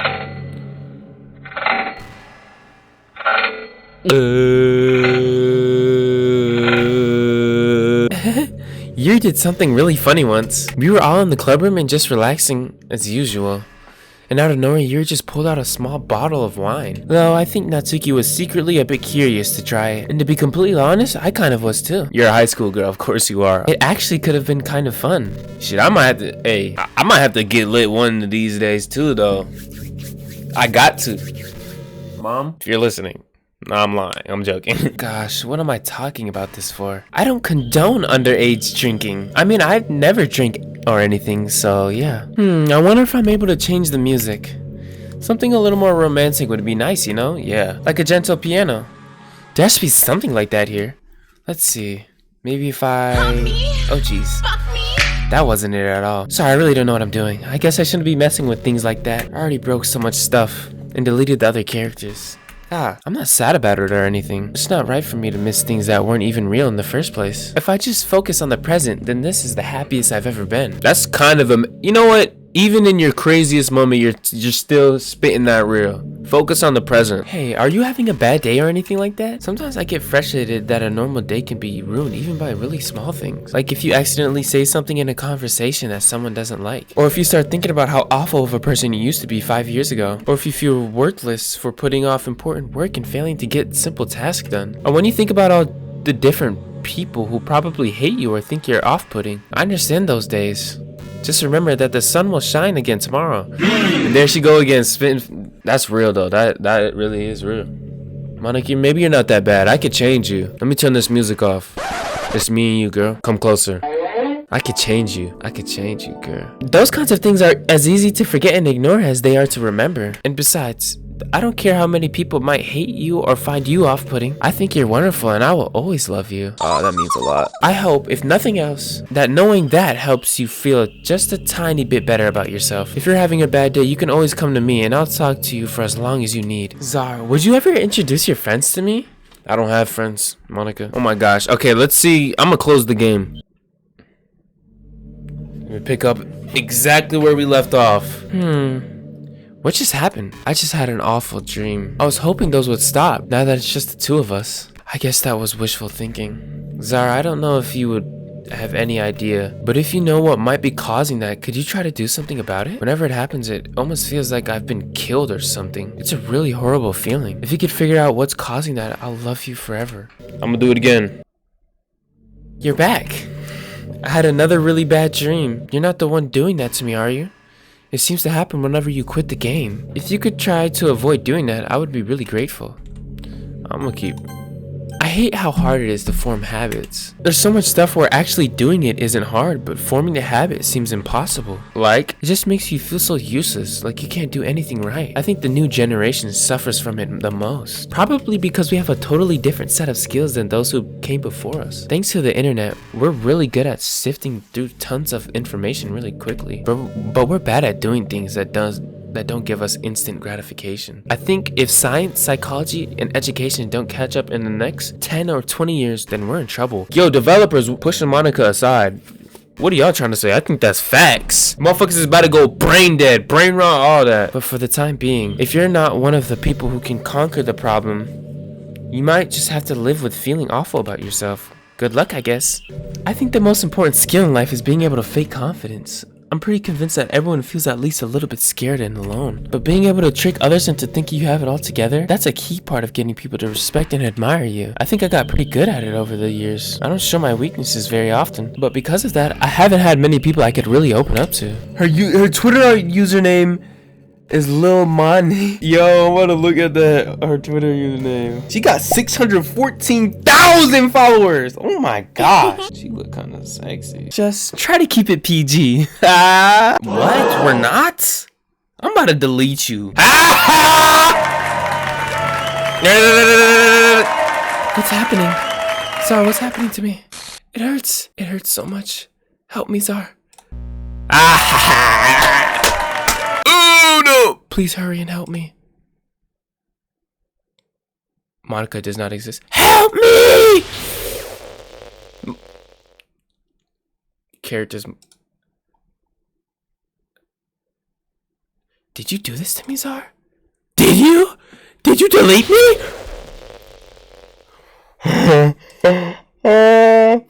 Speaker 1: You did something really funny once. We were all in the clubroom and just relaxing as usual. And out of nowhere, Yuri just pulled out a small bottle of wine. Though I think Natsuki was secretly a bit curious to try it. And to be completely honest, I kind of was too. You're a high school girl, of course you are. It actually could have been kind of fun. Shit, I might have to get lit one of these days too, though. I got to. Mom, if you're listening. No, I'm lying. I'm joking. Gosh, what am I talking about this for? I don't condone underage drinking. I mean, I've never drank or anything, so yeah. I wonder if I'm able to change the music. Something a little more romantic would be nice, you know? Yeah, like a gentle piano. There has to be something like that here. Let's see. Maybe if I... Oh, jeez. That wasn't it at all. Sorry, I really don't know what I'm doing. I guess I shouldn't be messing with things like that. I already broke so much stuff and deleted the other characters. I'm not sad about it or anything. It's not right for me to miss things that weren't even real in the first place. If I just focus on the present, then this is the happiest I've ever been. That's kind of a... You know what? Even in your craziest moment, you're still spitting that real. Focus on the present. Hey, are you having a bad day or anything like that? Sometimes I get frustrated that a normal day can be ruined even by really small things. Like if you accidentally say something in a conversation that someone doesn't like. Or if you start thinking about how awful of a person you used to be 5 years ago. Or if you feel worthless for putting off important work and failing to get simple tasks done. Or when you think about all the different people who probably hate you or think you're off-putting. I understand those days. Just remember that the sun will shine again tomorrow. And there she go again, spitting. That's real though. That really is real. Monica, maybe you're not that bad. I could change you. Let me turn this music off. It's me and you, girl. Come closer. I could change you. I could change you, girl. Those kinds of things are as easy to forget and ignore as they are to remember. And besides, I don't care how many people might hate you or find you off-putting. I think you're wonderful and I will always love you. Oh, that means a lot. I hope, if nothing else, that knowing that helps you feel just a tiny bit better about yourself. If you're having a bad day, you can always come to me and I'll talk to you for as long as you need. Zara, would you ever introduce your friends to me? I don't have friends, Monica. Oh my gosh. Okay, let's see. I'm gonna close the game. Let me pick up exactly where we left off. What just happened? I just had an awful dream. I was hoping those would stop, now that it's just the two of us. I guess that was wishful thinking. Zara, I don't know if you would have any idea, but if you know what might be causing that, could you try to do something about it? Whenever it happens, it almost feels like I've been killed or something. It's a really horrible feeling. If you could figure out what's causing that, I'll love you forever. I'm gonna do it again. You're back. I had another really bad dream. You're not the one doing that to me, are you? It seems to happen whenever you quit the game. If you could try to avoid doing that, I would be really grateful. I'm gonna keep... I hate how hard it is to form habits. There's so much stuff where actually doing it isn't hard, but forming the habit seems impossible. Like, it just makes you feel so useless, like you can't do anything right. I think the new generation suffers from it the most. Probably because we have a totally different set of skills than those who came before us. Thanks to the internet, we're really good at sifting through tons of information really quickly. But we're bad at doing things that don't give us instant gratification. I think if science, psychology, and education don't catch up in the next 10 or 20 years, then we're in trouble. Yo, developers pushing Monica aside. What are y'all trying to say? I think that's facts. Motherfuckers is about to go brain dead, brain rot, all that. But for the time being, if you're not one of the people who can conquer the problem, you might just have to live with feeling awful about yourself. Good luck, I guess. I think the most important skill in life is being able to fake confidence.
Speaker 3: I'm pretty convinced that everyone feels at least a little bit scared and alone. But being able to trick others into thinking you have it all together, that's a key part of getting people to respect and admire you. I think I got pretty good at it over the years. I don't show my weaknesses very often, but because of that, I haven't had many people I could really open up to. Her Twitter username is Lil Money. Yo, I want to look at her Twitter username. She got 614,000 followers. Oh my gosh. She look kind of sexy. Just try to keep it PG. What? We're not? I'm about to delete you. What's happening? Zar, what's happening to me? It hurts. It hurts so much. Help me, Zar. Oh no! Please hurry and help me. Monica does not exist. Help me! Characters. Did you do this to me, Zar? Did you? Did you delete me?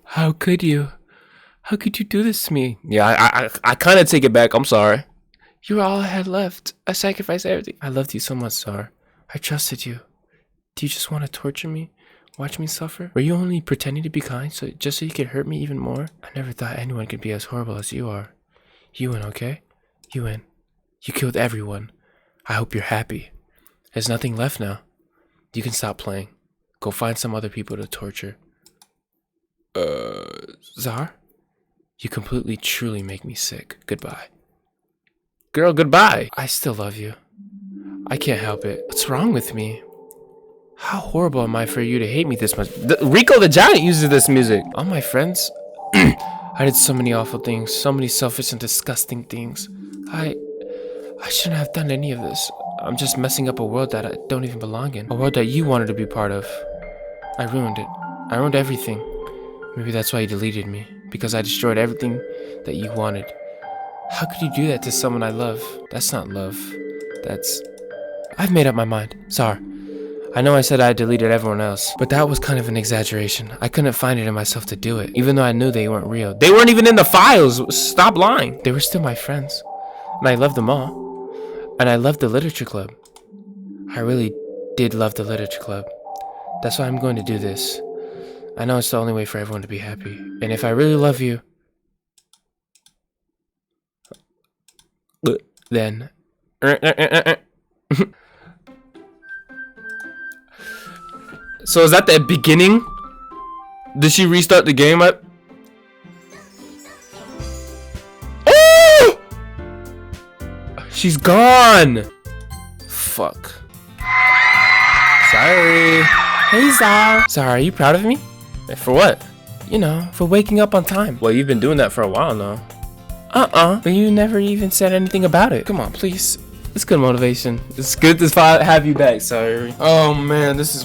Speaker 3: How could you? How could you do this to me? Yeah, I kind of take it back. I'm sorry. You were all I had left. I sacrificed everything. I loved you so much, Zar. I trusted you. Do you just want to torture me? Watch me suffer? Were you only pretending to be kind just so you could hurt me even more? I never thought anyone could be as horrible as you are. You win, okay? You win. You killed everyone. I hope you're happy. There's nothing left now. You can stop playing. Go find some other people to torture. Zar? You completely, truly make me sick. Goodbye. Girl, goodbye. I still love you. I can't help it. What's wrong with me? How horrible am I for you to hate me this much? Rico the Giant uses this music. All my friends. I did so many awful things. So many selfish and disgusting things. I shouldn't have done any of this. I'm just messing up a world that I don't even belong in. A world that you wanted to be part of. I ruined it. I ruined everything. Maybe that's why you deleted me. Because I destroyed everything that you wanted. How could you do that to someone I love? That's not love. I've made up my mind. Zar. I know I said I deleted everyone else, but that was kind of an exaggeration. I couldn't find it in myself to do it, even though I knew they weren't real. They weren't even in the files! Stop lying! They were still my friends. And I loved them all. And I loved the literature club. I really did love the literature club. That's why I'm going to do this. I know it's the only way for everyone to be happy. And if I really love you, then... So is that the beginning? Did she restart the game? Oh! She's gone. Fuck. Sorry. Hey, Zar. Zar, are you proud of me? For what? You know, for waking up on time. Well, you've been doing that for a while now. But you never even said anything about it. Come on, please. It's good motivation. It's good to have you back, Sayuri. Oh man, this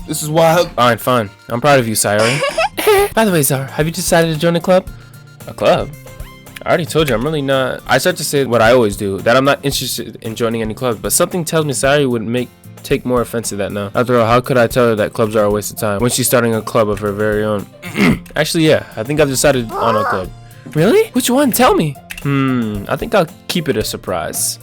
Speaker 3: is wild. Fine. I'm proud of you, Sayuri. By the way, Zar, have you decided to join a club? A club? I already told you, I'm really not. I start to say what I always do, that I'm not interested in joining any clubs, but something tells me Sayuri would take more offense to that now. After all, how could I tell her that clubs are a waste of time when she's starting a club of her very own? Actually, yeah, I think I've decided on a club. Really? Which one? Tell me. I think I'll keep it a surprise.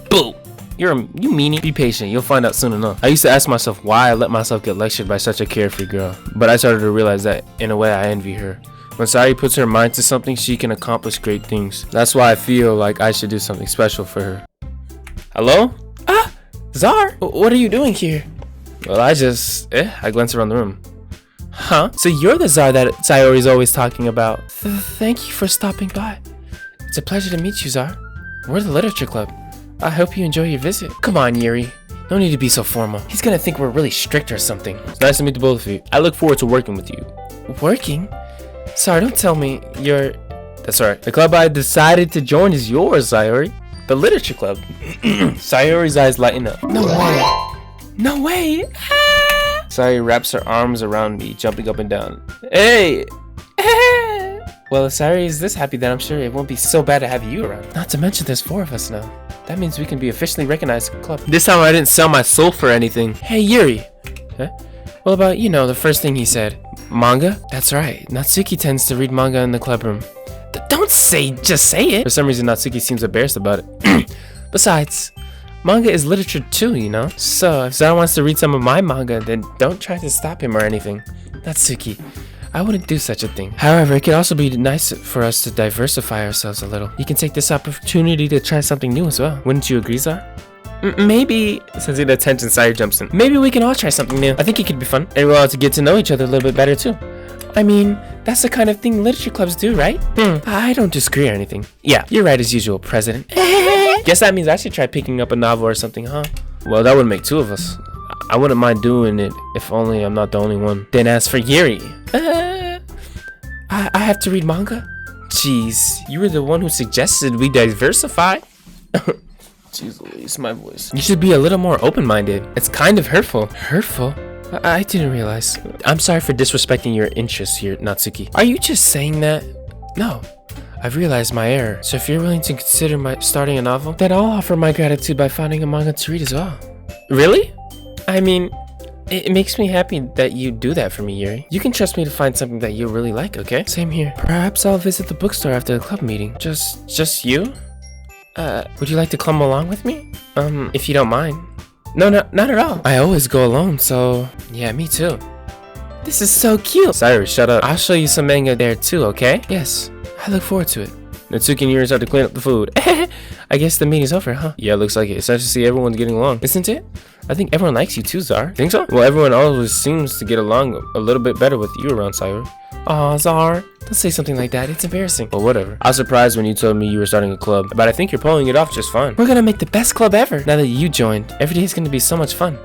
Speaker 3: Boo! You meanie. Be patient, you'll find out soon enough. I used to ask myself why I let myself get lectured by such a carefree girl, but I started to realize that, in a way, I envy her. When Sayuri puts her mind to something, she can accomplish great things. That's why I feel like I should do something special for her. Hello? Zar, what are you doing here? Well, I glance around the room. Huh? So you're the Zar that Sayori's always talking about. Thank you for stopping by. It's a pleasure to meet you, Zar. We're the literature club. I hope you enjoy your visit. Come on, Yuri. No need to be so formal. He's gonna think we're really strict or something. It's nice to meet the both of you. I look forward to working with you. Working? Sorry, don't tell me you're... That's right. The club I decided to join is yours, Sayuri. The literature club. Sayori's eyes lighten up. No way. No way. Sayuri wraps her arms around me, jumping up and down. Hey! Well, if Sayuri is this happy, then I'm sure it won't be so bad to have you around. Not to mention there's 4 of us now. That means we can be officially recognized as a club. This time I didn't sell my soul for anything. Hey, Yuri. Huh? Well, about, the first thing he said. Manga? That's right. Natsuki tends to read manga in the club room. Don't just say it. For some reason, Natsuki seems embarrassed about it. Besides, manga is literature too, you know? So, if Zara wants to read some of my manga, then don't try to stop him or anything. Natsuki, I wouldn't do such a thing. However, it could also be nice for us to diversify ourselves a little. You can take this opportunity to try something new as well. Wouldn't you agree, Zara? Maybe, sensing the attention, Sayuri jumps in. Maybe we can all try something new. I think it could be fun. And we'll all to get to know each other a little bit better too. I mean, that's the kind of thing literature clubs do, right? I don't disagree or anything. Yeah, you're right as usual, President. Guess that means I should try picking up a novel or something, huh? Well, that would make two of us. I wouldn't mind doing it if only I'm not the only one. Then as for Yuri, I have to read manga? Jeez, you were the one who suggested we diversify. Jeez Louise, my voice. You should be a little more open-minded. It's kind of hurtful. Hurtful? I didn't realize. I'm sorry for disrespecting your interests here, Natsuki. Are you just saying that? No. I've realized my error. So if you're willing to consider starting a novel, then I'll offer my gratitude by finding a manga to read as well. Really? I mean, it makes me happy that you do that for me, Yuri. You can trust me to find something that you really like, okay? Same here. Perhaps I'll visit the bookstore after the club meeting. Just you? Would you like to come along with me? If you don't mind. No, not at all. I always go alone, so yeah, me too. This is so cute. Sayuri, shut up. I'll show you some manga there too, okay? Yes, I look forward to it. Natsuki and Yuri start to clean up the food. I guess the meeting's over, huh? Yeah, looks like it. It's nice to see everyone's getting along, isn't it? I think everyone likes you too, Zar. Think so? Well, everyone always seems to get along a little bit better with you around, Sayuri. Aw, Zar. Don't say something like that. It's embarrassing. Well, whatever. I was surprised when you told me you were starting a club, but I think you're pulling it off just fine. We're gonna make the best club ever. Now that you joined, every day is gonna be so much fun.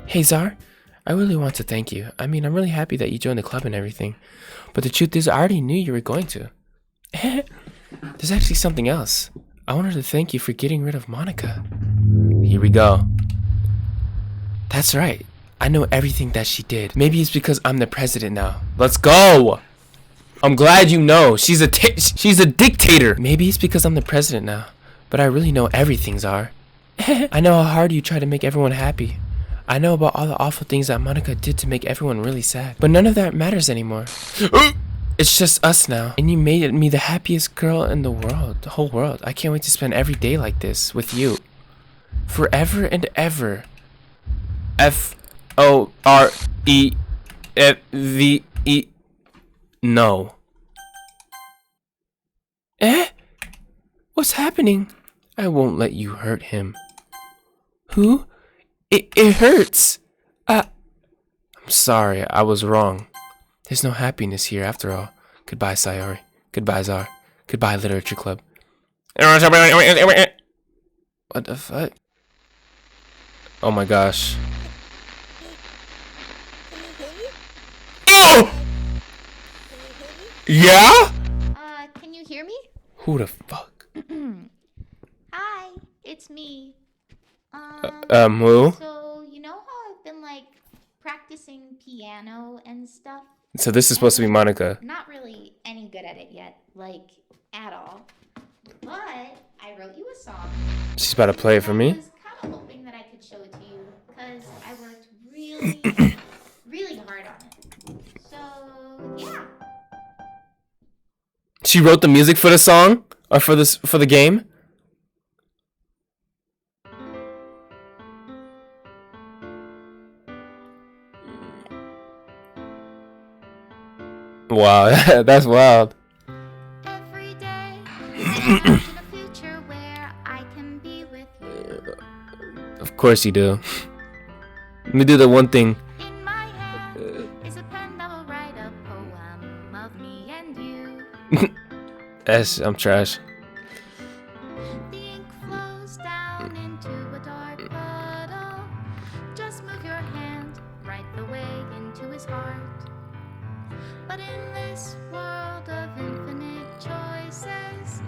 Speaker 3: Hey, Zar. I really want to thank you. I mean, I'm really happy that you joined the club and everything. But the truth is, I already knew you were going to. There's actually something else. I wanted to thank you for getting rid of Monica. Here we go. That's right. I know everything that she did. Maybe it's because I'm the president now. Let's go! I'm glad you know. She's a dictator. Maybe it's because I'm the president now. But I really know everything, Zar. I know how hard you try to make everyone happy. I know about all the awful things that Monica did to make everyone really sad. But none of that matters anymore. It's just us now. And you made me the happiest girl in the world. The whole world. I can't wait to spend every day like this with you. Forever and ever. F-O-R-E-F-V-E. No. What's happening? I won't let you hurt him. Who? It hurts. I'm sorry, I was wrong. There's no happiness here after all. Goodbye, Sayori. Goodbye, Zar. Goodbye, Literature Club. What the fuck? Oh my gosh. Oh! Yeah?
Speaker 4: Can you hear me?
Speaker 3: Who the fuck?
Speaker 4: Hi, it's me.
Speaker 3: Who?
Speaker 4: So, you know how I've been, like, practicing piano and stuff?
Speaker 3: So this is supposed to be Monica.
Speaker 4: Not really any good at it yet, like, at all. But I wrote you a song.
Speaker 3: She's about to play it for me?
Speaker 4: I was kind of hoping that I could show it to you, because I worked really, really hard on it. So, yeah.
Speaker 3: She wrote the music for the song? Or for the game? Wow, that's wild.
Speaker 4: Every day, I imagine a future where I can be with you.
Speaker 3: Of course you do. Let me do the one thing.
Speaker 4: In my hand is a pen that will write a poem of me and you.
Speaker 3: I'm trash.
Speaker 4: The ink flows down into a dark puddle. Just move your hand right the way into his heart. But in this world of infinite choices,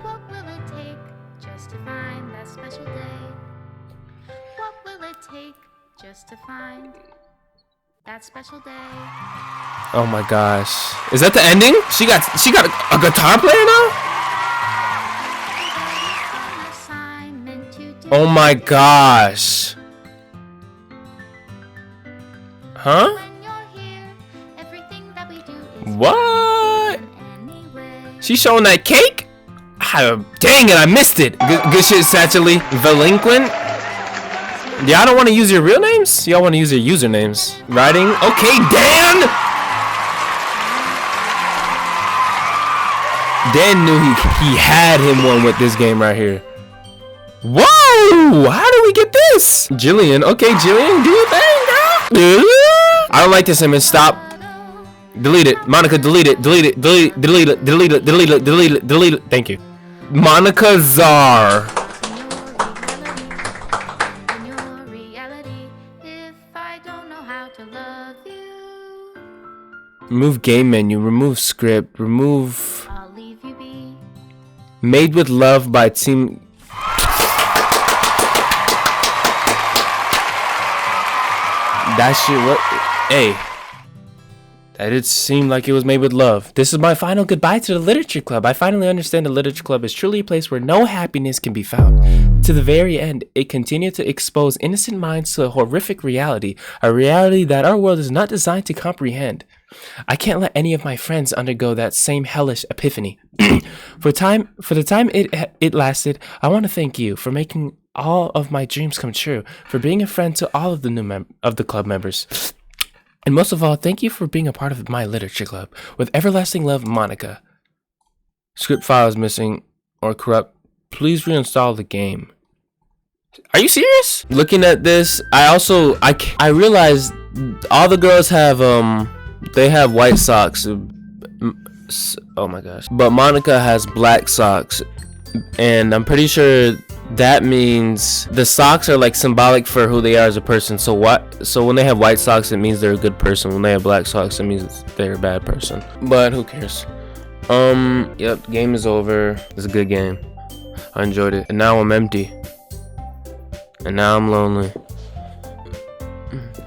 Speaker 4: what will it take just to find that special day? What will it take just to find that special day?
Speaker 3: Oh my gosh. Is that the ending? She got a guitar player now? Oh my gosh. Huh? What?
Speaker 1: She's showing that cake? Ah, dang it, I missed it. Good shit, Satchely. Delinquent? Yeah, I don't want to use your real names. Y'all want to use your usernames. Writing? Okay, Dan! Dan knew he had him one with this game right here. Whoa! How do we get this? Jillian. Okay, Jillian, do your thing, girl. I don't like this image. Stop. Delete it. Monica, delete it. Delete it. Delete it. Delete it. Delete it. Delete it. Delete it. Delete it. Thank you. Monica Czar.
Speaker 4: In your reality, if I don't know how to love you,
Speaker 1: Remove game menu. Remove script. Remove
Speaker 4: I'll leave you be.
Speaker 1: Made with Love by Team. That shit, what? Hey. That did seem like it was made with love. This is my final goodbye to the Literature Club. I finally understand the Literature Club is truly a place where no happiness can be found. To the very end, it continued to expose innocent minds to a horrific reality, a reality that our world is not designed to comprehend. I can't let any of my friends undergo that same hellish epiphany. For the time it lasted, I want to thank you for making all of my dreams come true, for being a friend to all of the club members. And most of all, thank you for being a part of my Literature Club. With everlasting love, Monica. Script files missing or corrupt. Please reinstall the game. Are you serious? Looking at this, I realized all the girls have they have white socks. Oh my gosh. But Monica has black socks, and I'm pretty sure that means the socks are like symbolic for who they are as a person. So when they have white socks, it means they're a good person. When they have black socks, it means they're a bad person. But who cares? Yep, game is over. It's a good game. I enjoyed it. And now I'm empty. And now I'm lonely.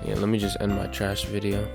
Speaker 1: Yeah, let me just end my trash video.